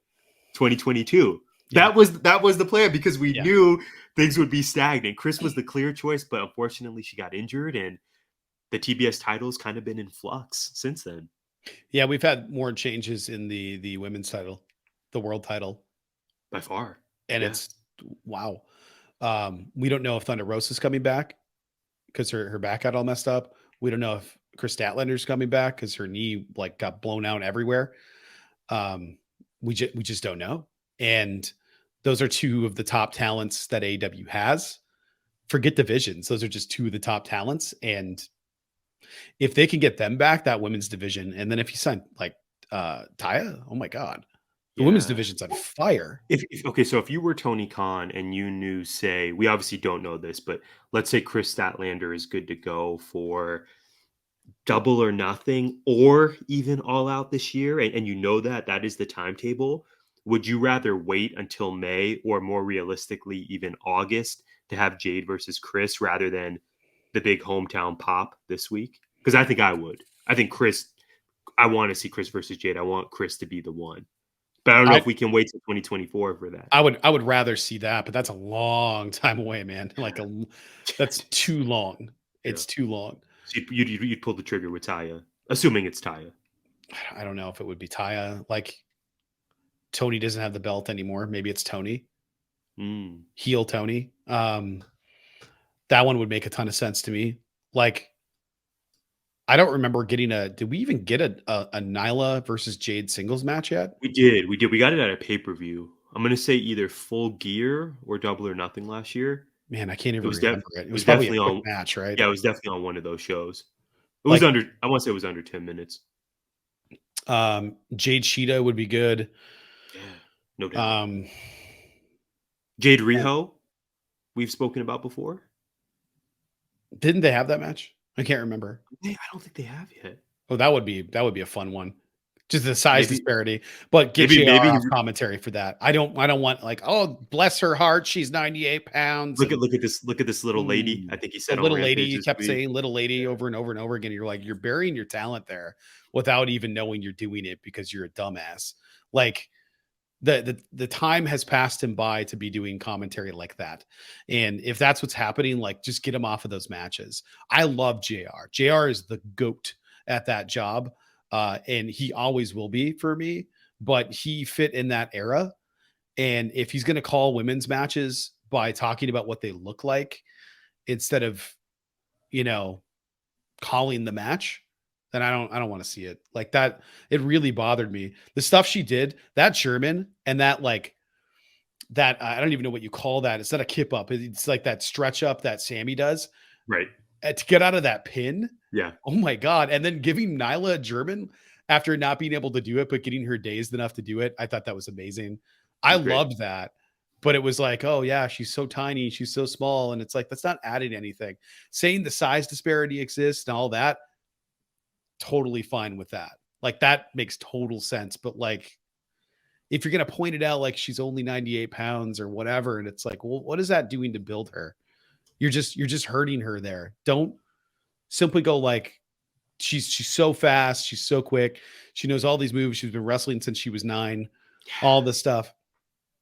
2022. Yeah. That was the plan because we knew things would be stagnant. Chris was the clear choice, but unfortunately she got injured and the TBS title's kind of been in flux since then. Yeah, we've had more changes in the women's title, the world title. By far. And it's wow. We don't know if Thunder Rosa's coming back because her back got all messed up. We don't know if Chris Statlander's coming back because her knee like got blown out everywhere. We just don't know. And those are two of the top talents that AEW has. Forget divisions. Those are just two of the top talents. And if they can get them back, that women's division, and then if you sign like Taya, oh my God, the women's division's on fire. So if you were Tony Khan and you knew, say, we obviously don't know this, but let's say Chris Statlander is good to go for Double or Nothing or even All Out this year, and you know that is the timetable, would you rather wait until May or more realistically even August to have Jade versus Chris rather than the big hometown pop this week? Because I think I would. I think I want to see Chris versus Jade. I want Chris to be the one. But I don't know if we can wait till 2024 for that. I would rather see that, but that's a long time away, man. That's too long. It's too long. So you'd pull the trigger with Taya, assuming it's Taya. I don't know if it would be Taya. Like Tony doesn't have the belt anymore. Maybe it's Tony. Heel Tony. That one would make a ton of sense to me. Like, I don't remember did we even get a Nyla versus Jade singles match yet? We did. We got it at a pay-per-view. I'm going to say either Full Gear or Double or Nothing last year. Man, I can't even remember it. It was probably a quick match, right? Yeah, it was definitely on one of those shows. It was I want to say it was under 10 minutes. Jade Sheeta would be good. Yeah, no doubt. Jade Riho, we've spoken about before. Didn't they have that match? I can't remember. I don't think they have yet. Oh, that would be a fun one. Just the size disparity, but get maybe off commentary for that. I don't want like, oh, bless her heart, she's 98 pounds. Look at this little lady. I think he said little lady. You kept saying little lady over and over and over again. You're like, you're burying your talent there without even knowing you're doing it because you're a dumbass. Like the time has passed him by to be doing commentary like that. And if that's what's happening, like just get him off of those matches. I love JR. JR is the GOAT at that job. And he always will be for me, but he fit in that era. And if he's going to call women's matches by talking about what they look like instead of, calling the match, then I don't want to see it like that. It really bothered me. The stuff she did, that German and that, like that, I don't even know what you call that. It's not a kip up. It's like that stretch up that Sammy does. Right. To get out of that pin. Yeah. Oh my God. And then giving Nyla a German after not being able to do it, but getting her dazed enough to do it. I thought that was amazing. I loved that. But it was like, oh yeah, she's so tiny. She's so small. And it's like, that's not adding anything. Saying the size disparity exists and all that, totally fine with that. Like that makes total sense. But like, if you're going to point it out, like she's only 98 pounds or whatever. And it's like, well, what is that doing to build her? You're just hurting her there. Don't simply go like, she's so fast. She's so quick. She knows all these moves. She's been wrestling since she was 9, all this stuff.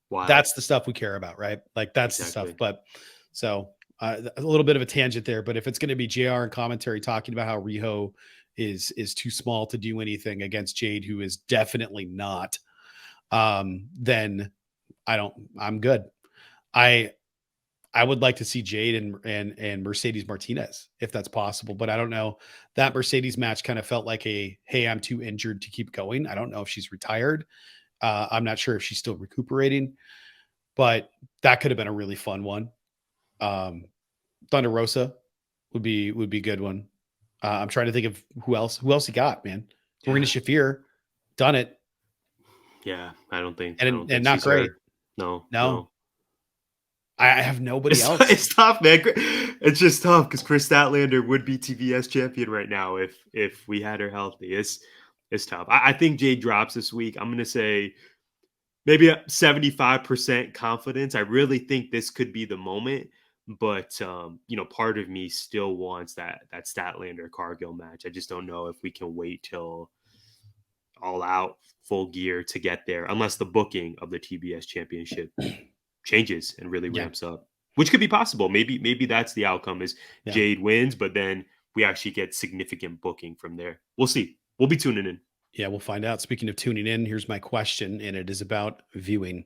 Wow. That's the stuff we care about, right? Like that's the stuff. But so a little bit of a tangent there, but if it's going to be JR and commentary talking about how Riho is too small to do anything against Jade, who is definitely not, then I'm good. I would like to see Jade and Mercedes Martinez if that's possible, but I don't know. That Mercedes match kind of felt like hey, I'm too injured to keep going. I don't know if she's retired. I'm not sure if she's still recuperating, but that could have been a really fun one. Thunder Rosa would be a good one. I'm trying to think of who else he got, man. Marina Shafir. done it, Yeah, I don't think and not she's great. her. No, No, no. I have nobody It's else. it's tough, man. It's just tough because Chris Statlander would be TBS champion right now if we had her healthy. It's tough. I think Jade drops this week. I'm gonna say maybe a 75% confidence. I really think this could be the moment, but part of me still wants that Statlander Cargill match. I just don't know if we can wait till all out full gear to get there, unless the booking of the TBS championship changes and really Yeah, ramps up, which could be possible. Maybe that's the outcome is yeah. Jade wins, but then we actually get significant booking from there. We'll see. We'll be tuning in. Yeah, we'll find out. Speaking of tuning in, here's my question, and it is about viewing.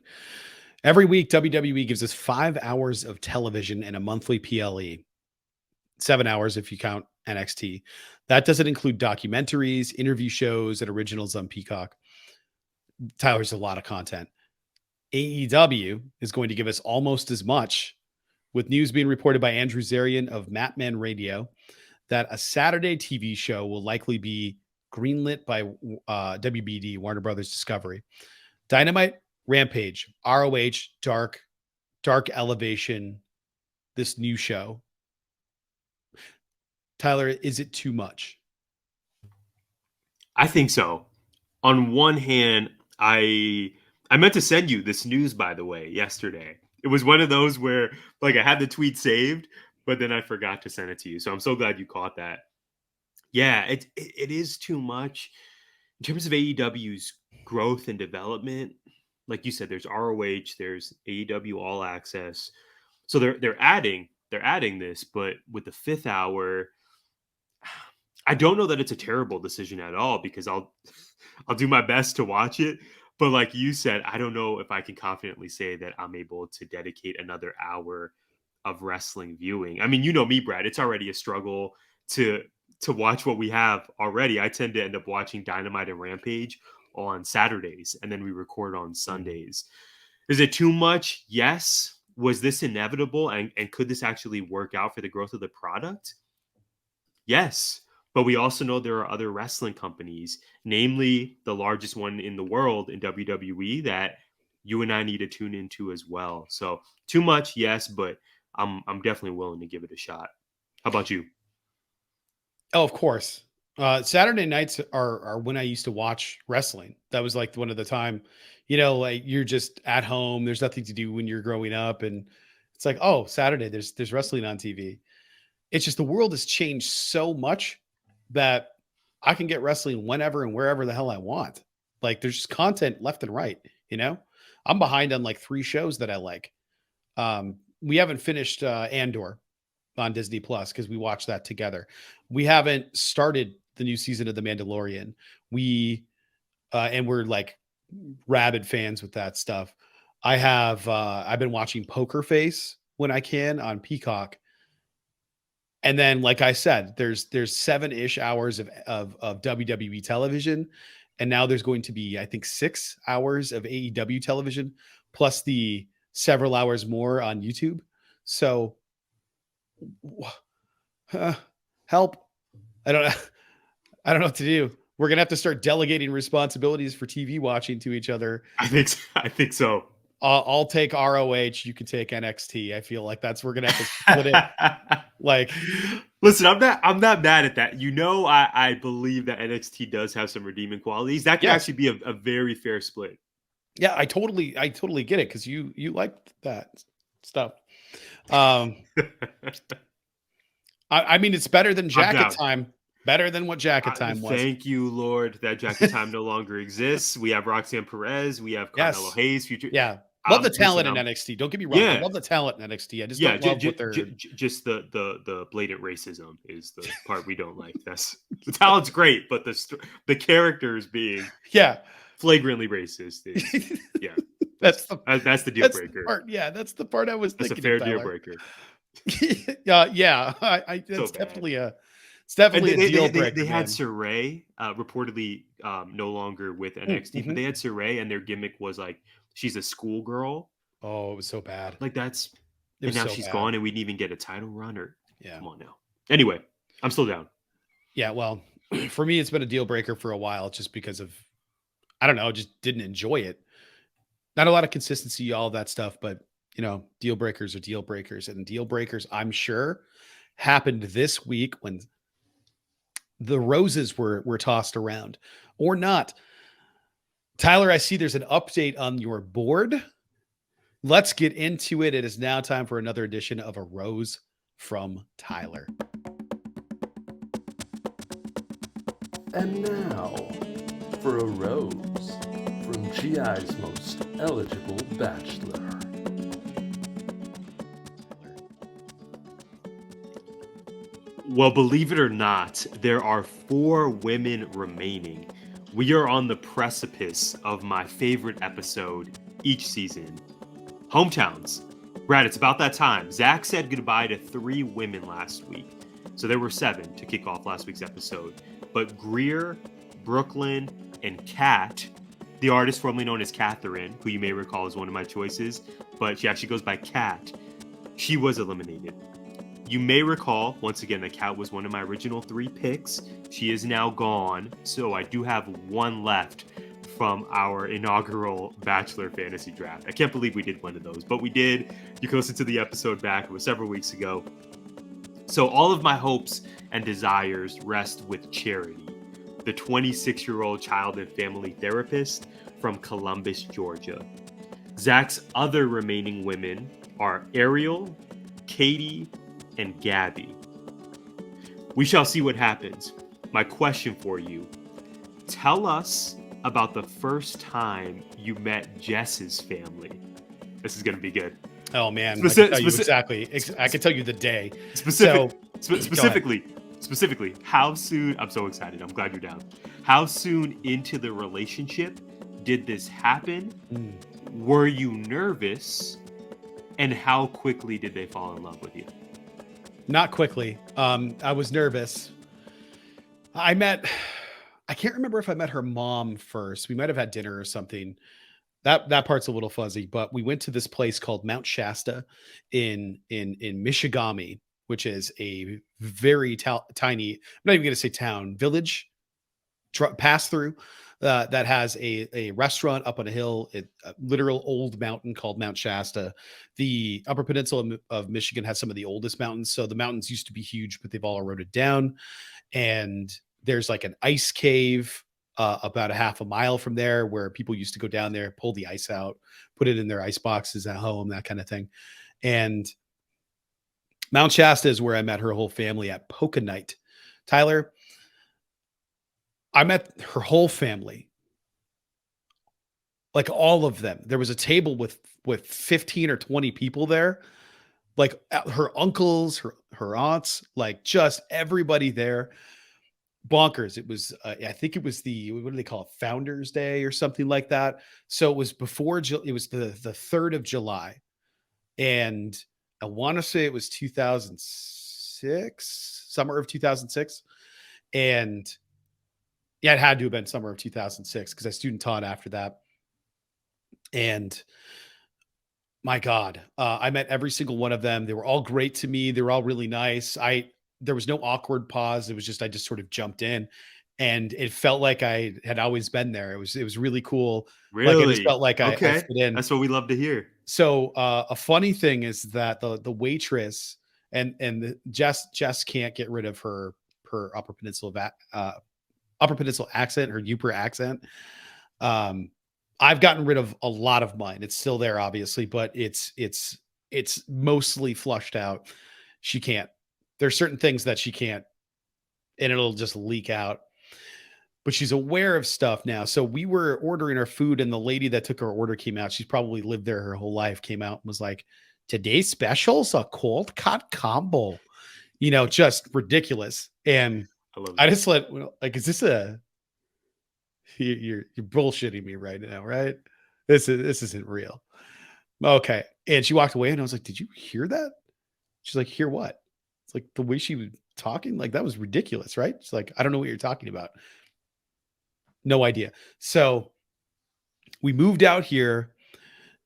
Every week, WWE gives us 5 hours of television and a monthly PLE, 7 hours if you count NXT. That doesn't include documentaries, interview shows, and originals on Peacock. Tyler's a lot of content. AEW is going to give us almost as much, with news being reported by Andrew Zarian of Matman Radio that a Saturday TV show will likely be greenlit by WBD, Warner Brothers Discovery. Dynamite, Rampage, ROH, Dark Elevation, this new show. Tyler, is it too much? I think so. On one hand, I meant to send you this news, by the way, yesterday. It was one of those where like I had the tweet saved, but then I forgot to send it to you. So I'm so glad you caught that. Yeah, it is too much in terms of AEW's growth and development. Like you said, there's ROH, there's AEW All Access. So they're adding this, but with the 5th hour, I don't know that it's a terrible decision at all because I'll do my best to watch it. But like you said, I don't know if I can confidently say that I'm able to dedicate another hour of wrestling viewing. I mean, you know me, Brad. It's already a struggle to watch what we have already. I tend to end up watching Dynamite and Rampage on Saturdays, and then we record on Sundays. Is it too much? Yes. Was this inevitable? And could this actually work out for the growth of the product? Yes. But we also know there are other wrestling companies, namely the largest one in the world in WWE, that you and I need to tune into as well. So too much, yes, but I'm definitely willing to give it a shot. How about you? Oh, of course. Saturday nights are when I used to watch wrestling. That was like one of the time, like you're just at home. There's nothing to do when you're growing up, and it's like, oh, Saturday, there's wrestling on TV. It's just the world has changed so much that I can get wrestling whenever and wherever the hell I want. Like there's just content left and right. I'm behind on like 3 shows that I like. We haven't finished Andor on Disney Plus because we watched that together. We haven't started the new season of The Mandalorian. And we're like rabid fans with that stuff. I've been watching Poker Face when I can on Peacock. And then, like I said, there's 7-ish hours of WWE television. And now there's going to be, I think, 6 hours of AEW television, plus the several hours more on YouTube. So help. I don't know what to do. We're going to have to start delegating responsibilities for TV watching to each other. I think so. I'll take ROH. You can take NXT. I feel like we're going to have to split it. Like, listen, I'm not mad at that. I believe that NXT does have some redeeming qualities. That could actually be a very fair split. Yeah, I totally get it because you like that stuff. I mean, it's better than Jacket Time. Better than what Jacket Time was. Thank you, Lord, that Jacket Time no longer exists. We have Roxanne Perez. We have Carmelo Hayes. Future. Yeah. Love the talent in NXT. Don't get me wrong. Yeah. I love the talent in NXT. I just don't love what they're... Just the blatant racism is the part we don't like. That's the talent's great, but the characters being flagrantly racist is, that's the deal breaker. That's the part I was thinking. That's a fair deal breaker. That's definitely a deal breaker. They had Saray reportedly no longer with NXT, but they had Saray, and their gimmick was like she's a schoolgirl. Oh, it was so bad. Like and now she's gone, and we didn't even get a title run. Come on now. Anyway, I'm still down. Yeah, well, for me, it's been a deal breaker for a while, just because of I don't know, just didn't enjoy it. Not a lot of consistency, all that stuff, but deal breakers are deal breakers, and deal breakers, I'm sure, happened this week when the roses were tossed around or not. Tyler, I see there's an update on your board. Let's get into it. It is now time for another edition of A Rose from Tyler. And now, for a rose from GI's most eligible bachelor. Well, believe it or not, there are 4 women remaining. We are on the precipice of my favorite episode each season. Hometowns. Brad, it's about that time. Zach said goodbye to 3 women last week. So there were 7 to kick off last week's episode. But Greer, Brooklyn, and Kat, the artist formerly known as Catherine, who you may recall is one of my choices, but she actually goes by Kat, she was eliminated. You may recall, once again, that Kat was one of my original 3 picks. She is now gone, so I do have 1 left from our inaugural Bachelor Fantasy Draft. I can't believe we did one of those, but we did. You can listen to the episode back. It was several weeks ago. So all of my hopes and desires rest with Charity, the 26-year-old child and family therapist from Columbus, Georgia. Zach's other remaining women are Ariel, Katie, and Gabby. We shall see what happens. My question for you, tell us about the first time you met Jess's family. This is going to be good. Oh man, I can tell you exactly. I can tell you the day. Specifically, how soon, I'm so excited. I'm glad you're down. How soon into the relationship did this happen? Were you nervous? And how quickly did they fall in love with you? Not quickly. I was nervous. I can't remember if I met her mom first. We might have had dinner or something. That part's a little fuzzy, but we went to this place called Mount Shasta in Michigami, which is a very tiny, I'm not even going to say town, village, pass through, that has a restaurant up on a hill, a literal old mountain called Mount Shasta. The Upper Peninsula of Michigan has some of the oldest mountains. So the mountains used to be huge, but they've all eroded down. And there's like an ice cave about a half a mile from there where people used to go down there, pull the ice out, put it in their ice boxes at home, that kind of thing. And Mount Shasta is where I met her whole family at Polka Night. Tyler, I met her whole family, like all of them. There was a table with 15 or 20 people there, like her uncles, her aunts, like just everybody there. Bonkers. It was, I think it was what do they call it? Founders Day or something like that. So it was it was the 3rd of July. And I want to say it was 2006, summer of 2006. And yeah, it had to have been summer of 2006 because I student taught after that. And my God, I met every single one of them. They were all great to me. They were all really nice. There was no awkward pause. It was just, I just sort of jumped in and it felt like I had always been there. It was really cool. Really? Like I just felt like I fit in. That's what we love to hear. So a funny thing is that the waitress and Jess can't get rid of her Upper Peninsula accent, her Yooper accent. I've gotten rid of a lot of mine. It's still there, obviously, but it's mostly flushed out. She can't. There's certain things that she can't, and it'll just leak out. But she's aware of stuff now. So we were ordering our food, and the lady that took our order came out. She's probably lived there her whole life. Came out and was like, "Today's special's a cold cut combo," just ridiculous. And I just like, is this you're bullshitting me right now, right? This isn't real. Okay. And she walked away, and I was like, "Did you hear that?" She's like, "Hear what?" It's like the way she was talking, like that was ridiculous, right? She's like, "I don't know what you're talking about." No idea. So we moved out here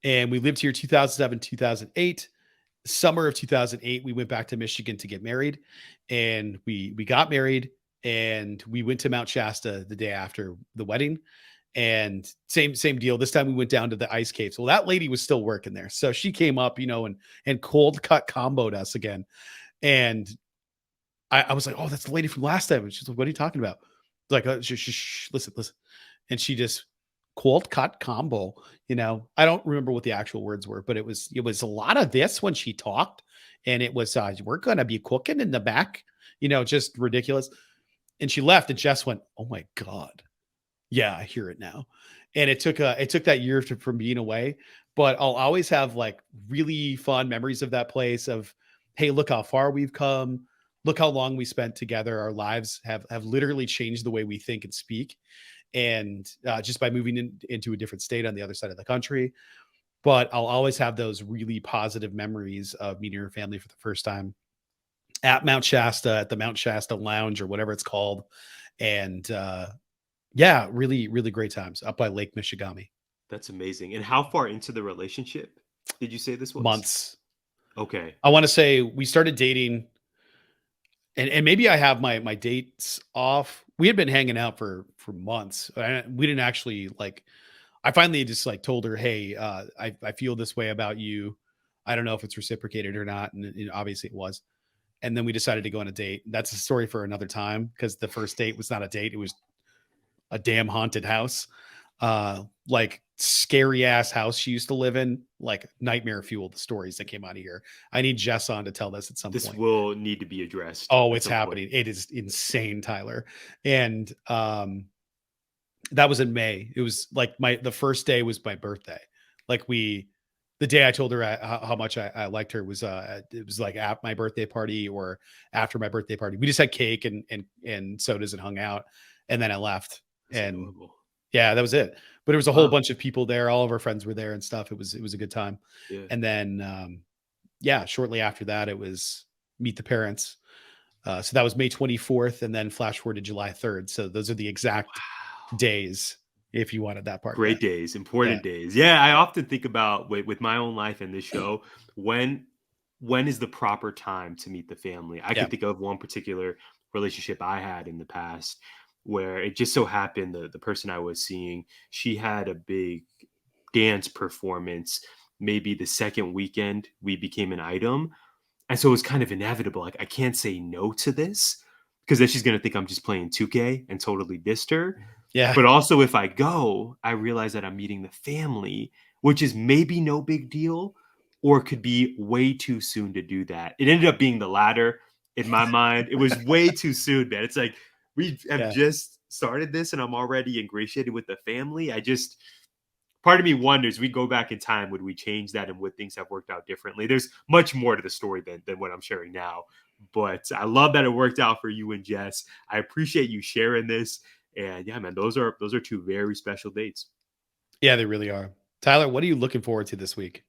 and we lived here 2007, 2008. Summer of 2008, we went back to Michigan to get married, and we got married, and we went to Mount Shasta the day after the wedding. And same deal. This time we went down to the ice caves. Well, that lady was still working there. So she came up, and cold cut comboed us again. And I was like, oh, that's the lady from last time. And she's like, what are you talking about? Like, listen. And she just cold cut combo. I don't remember what the actual words were, but it was a lot of this when she talked. And it was, we're going to be cooking in the back, just ridiculous. And she left and Jess went, oh my God. Yeah, I hear it now. And it took that year from being away, but I'll always have like really fond memories of that place of, hey, look how far we've come. Look how long we spent together. Our lives have literally changed the way we think and speak. And just by moving into a different state on the other side of the country. But I'll always have those really positive memories of meeting her family for the first time at Mount Shasta, at the Mount Shasta Lounge or whatever it's called. And yeah, really, really great times up by Lake Michigami. That's amazing. And how far into the relationship did you say this was? Months. Okay. I want to say we started dating, and maybe I have my dates off. We had been hanging out for months. We didn't actually I finally just told her, hey, I feel this way about you. I don't know if it's reciprocated or not. And obviously it was. And then we decided to go on a date. That's a story for another time because the first date was not a date. It was a damn haunted house. Scary ass house she used to live in, nightmare fuel, the stories that came out of here. I need Jess on to tell this at some point. This will need to be addressed. Oh, it's happening. It is insane, Tyler. And that was in May. It was the first day was my birthday. The day I told her how much I liked her was it was at my birthday party or after my birthday party. We just had cake and sodas and hung out, and then I left. That's and adorable. Yeah, that was it. But there was a whole bunch of people there. All of our friends were there and stuff. It was a good time. Yeah. And then shortly after that, it was meet the parents. So that was May 24th, and then flash forward to July 3rd. So those are the exact days. If you wanted that part. Great days, important days. Yeah, I often think about with my own life and this show, when is the proper time to meet the family? I can think of one particular relationship I had in the past where it just so happened the person I was seeing, she had a big dance performance. Maybe the second weekend we became an item. And so it was kind of inevitable. I can't say no to this because then she's going to think I'm just playing 2K and totally dissed her. Yeah. But also if I go, I realize that I'm meeting the family, which is maybe no big deal or could be way too soon to do that. It ended up being the latter in my mind. It was way too soon, man. It's like we have just started this and I'm already ingratiated with the family. Part of me wonders, we go back in time, would we change that and would things have worked out differently? There's much more to the story than what I'm sharing now. But I love that it worked out for you and Jess. I appreciate you sharing this. And yeah, man, those are two very special dates. Yeah, they really are. Tyler, what are you looking forward to this week?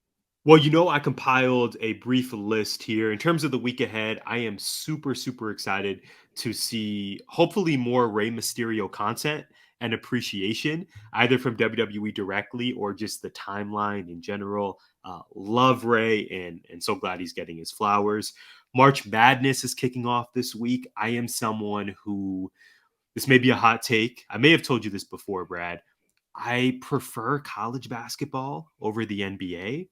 Well, I compiled a brief list here. In terms of the week ahead, I am super, super excited to see hopefully more Rey Mysterio content and appreciation, either from WWE directly or just the timeline in general. Love Rey and so glad he's getting his flowers. March Madness is kicking off this week. I am someone who, this may be a hot take. I may have told you this before, Brad. I prefer college basketball over the NBA.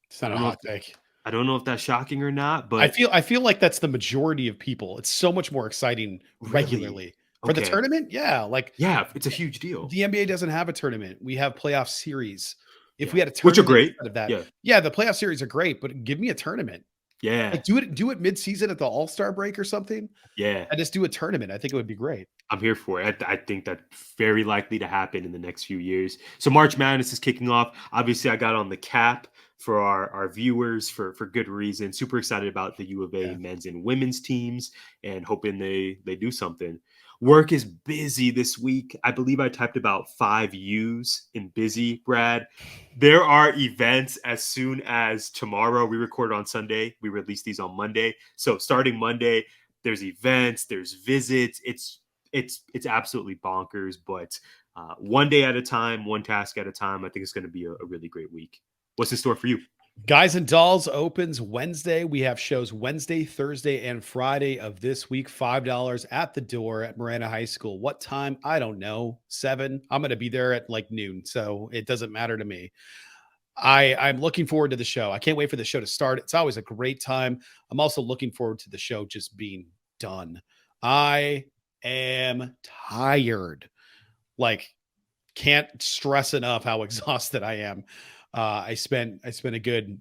It's not a hot take. I don't know if that's shocking or not, but I feel like that's the majority of people. It's so much more exciting regularly. For the tournament. Yeah. It's a huge deal. The NBA doesn't have a tournament. We have playoff series. If we had a tournament, which are great. Of that, the playoff series are great, but give me a tournament. Yeah. Do it mid-season at the All-Star break or something. Yeah. And just do a tournament. I think it would be great. I'm here for it. I think that's very likely to happen in the next few years. So March Madness is kicking off. Obviously, I got on the cap for our viewers for good reason. Super excited about the U of A men's and women's teams and hoping they do something. Work is busy this week. I believe I typed about 5 U's in busy, Brad. There are events as soon as tomorrow. We record on Sunday. We release these on Monday. So starting Monday, there's events, there's visits. It's absolutely bonkers, but one day at a time, one task at a time. I think it's going to be a really great week. What's in store for you? Guys and Dolls opens Wednesday. We have shows Wednesday, Thursday, and Friday of this week. $5 at the door at Marana High School. What time? I don't know. 7. I'm going to be there at like noon, so it doesn't matter to me. I'm looking forward to the show. I can't wait for the show to start. It's always a great time. I'm also looking forward to the show just being done. I am tired. Like, can't stress enough how exhausted I am. I spent a good,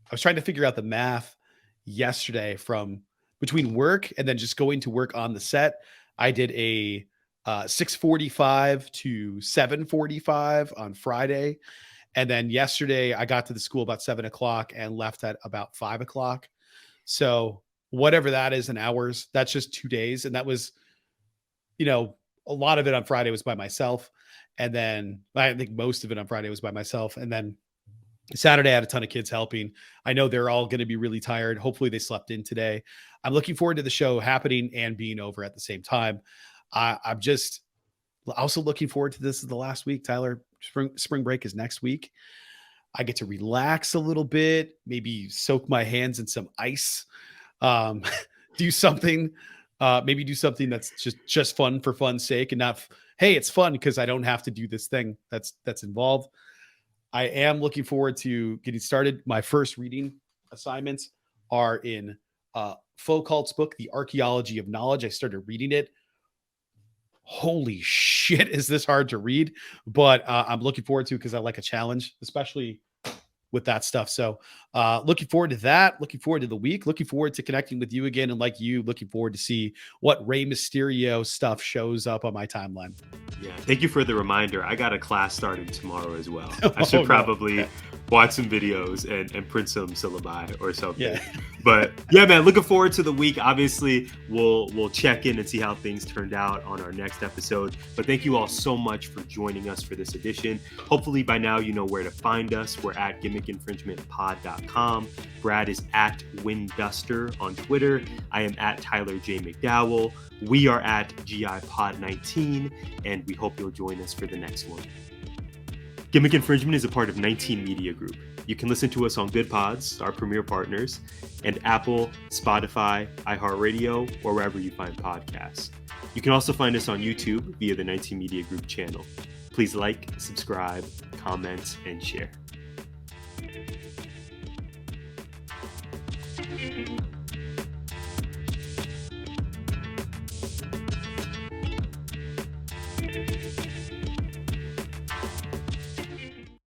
I was trying to figure out the math yesterday from between work and then just going to work on the set. I did a 6:45 to 7:45 on Friday. And then yesterday I got to the school about 7:00 and left at about 5:00. So whatever that is in hours, that's just 2 days. And that was, a lot of it on Friday was by myself. And then I think most of it on Friday was by myself. And then Saturday, I had a ton of kids helping. I know they're all going to be really tired. Hopefully they slept in today. I'm looking forward to the show happening and being over at the same time. I'm just also looking forward to this is the last week, Tyler. Spring break is next week. I get to relax a little bit, maybe soak my hands in some ice, do something, maybe do something that's just fun for fun's sake and not, hey, it's fun because I don't have to do this thing that's involved. I am looking forward to getting started. My first reading assignments are in Foucault's book, The Archaeology of Knowledge. I started reading it. Holy shit, is this hard to read? But I'm looking forward to because I like a challenge, especially with that stuff. So looking forward to that. Looking forward to the week. Looking forward to connecting with you again. And like you, looking forward to see what Rey Mysterio stuff shows up on my timeline. Yeah, thank you for the reminder. I got a class starting tomorrow as well. I should probably watch some videos and print some syllabi or something. Yeah. But yeah, man, looking forward to the week. Obviously, we'll check in and see how things turned out on our next episode. But thank you all so much for joining us for this edition. Hopefully by now you know where to find us. We're at gimmickinfringementpod.com. Brad is at Winduster on Twitter. I am at Tyler J. McDowell. We are at GIPod19, and we hope you'll join us for the next one. Gimmick Infringement is a part of 19 Media Group. You can listen to us on Good Pods, our premier partners, and Apple, Spotify, iHeartRadio, or wherever you find podcasts. You can also find us on YouTube via the 19 Media Group channel. Please like, subscribe, comment, and share.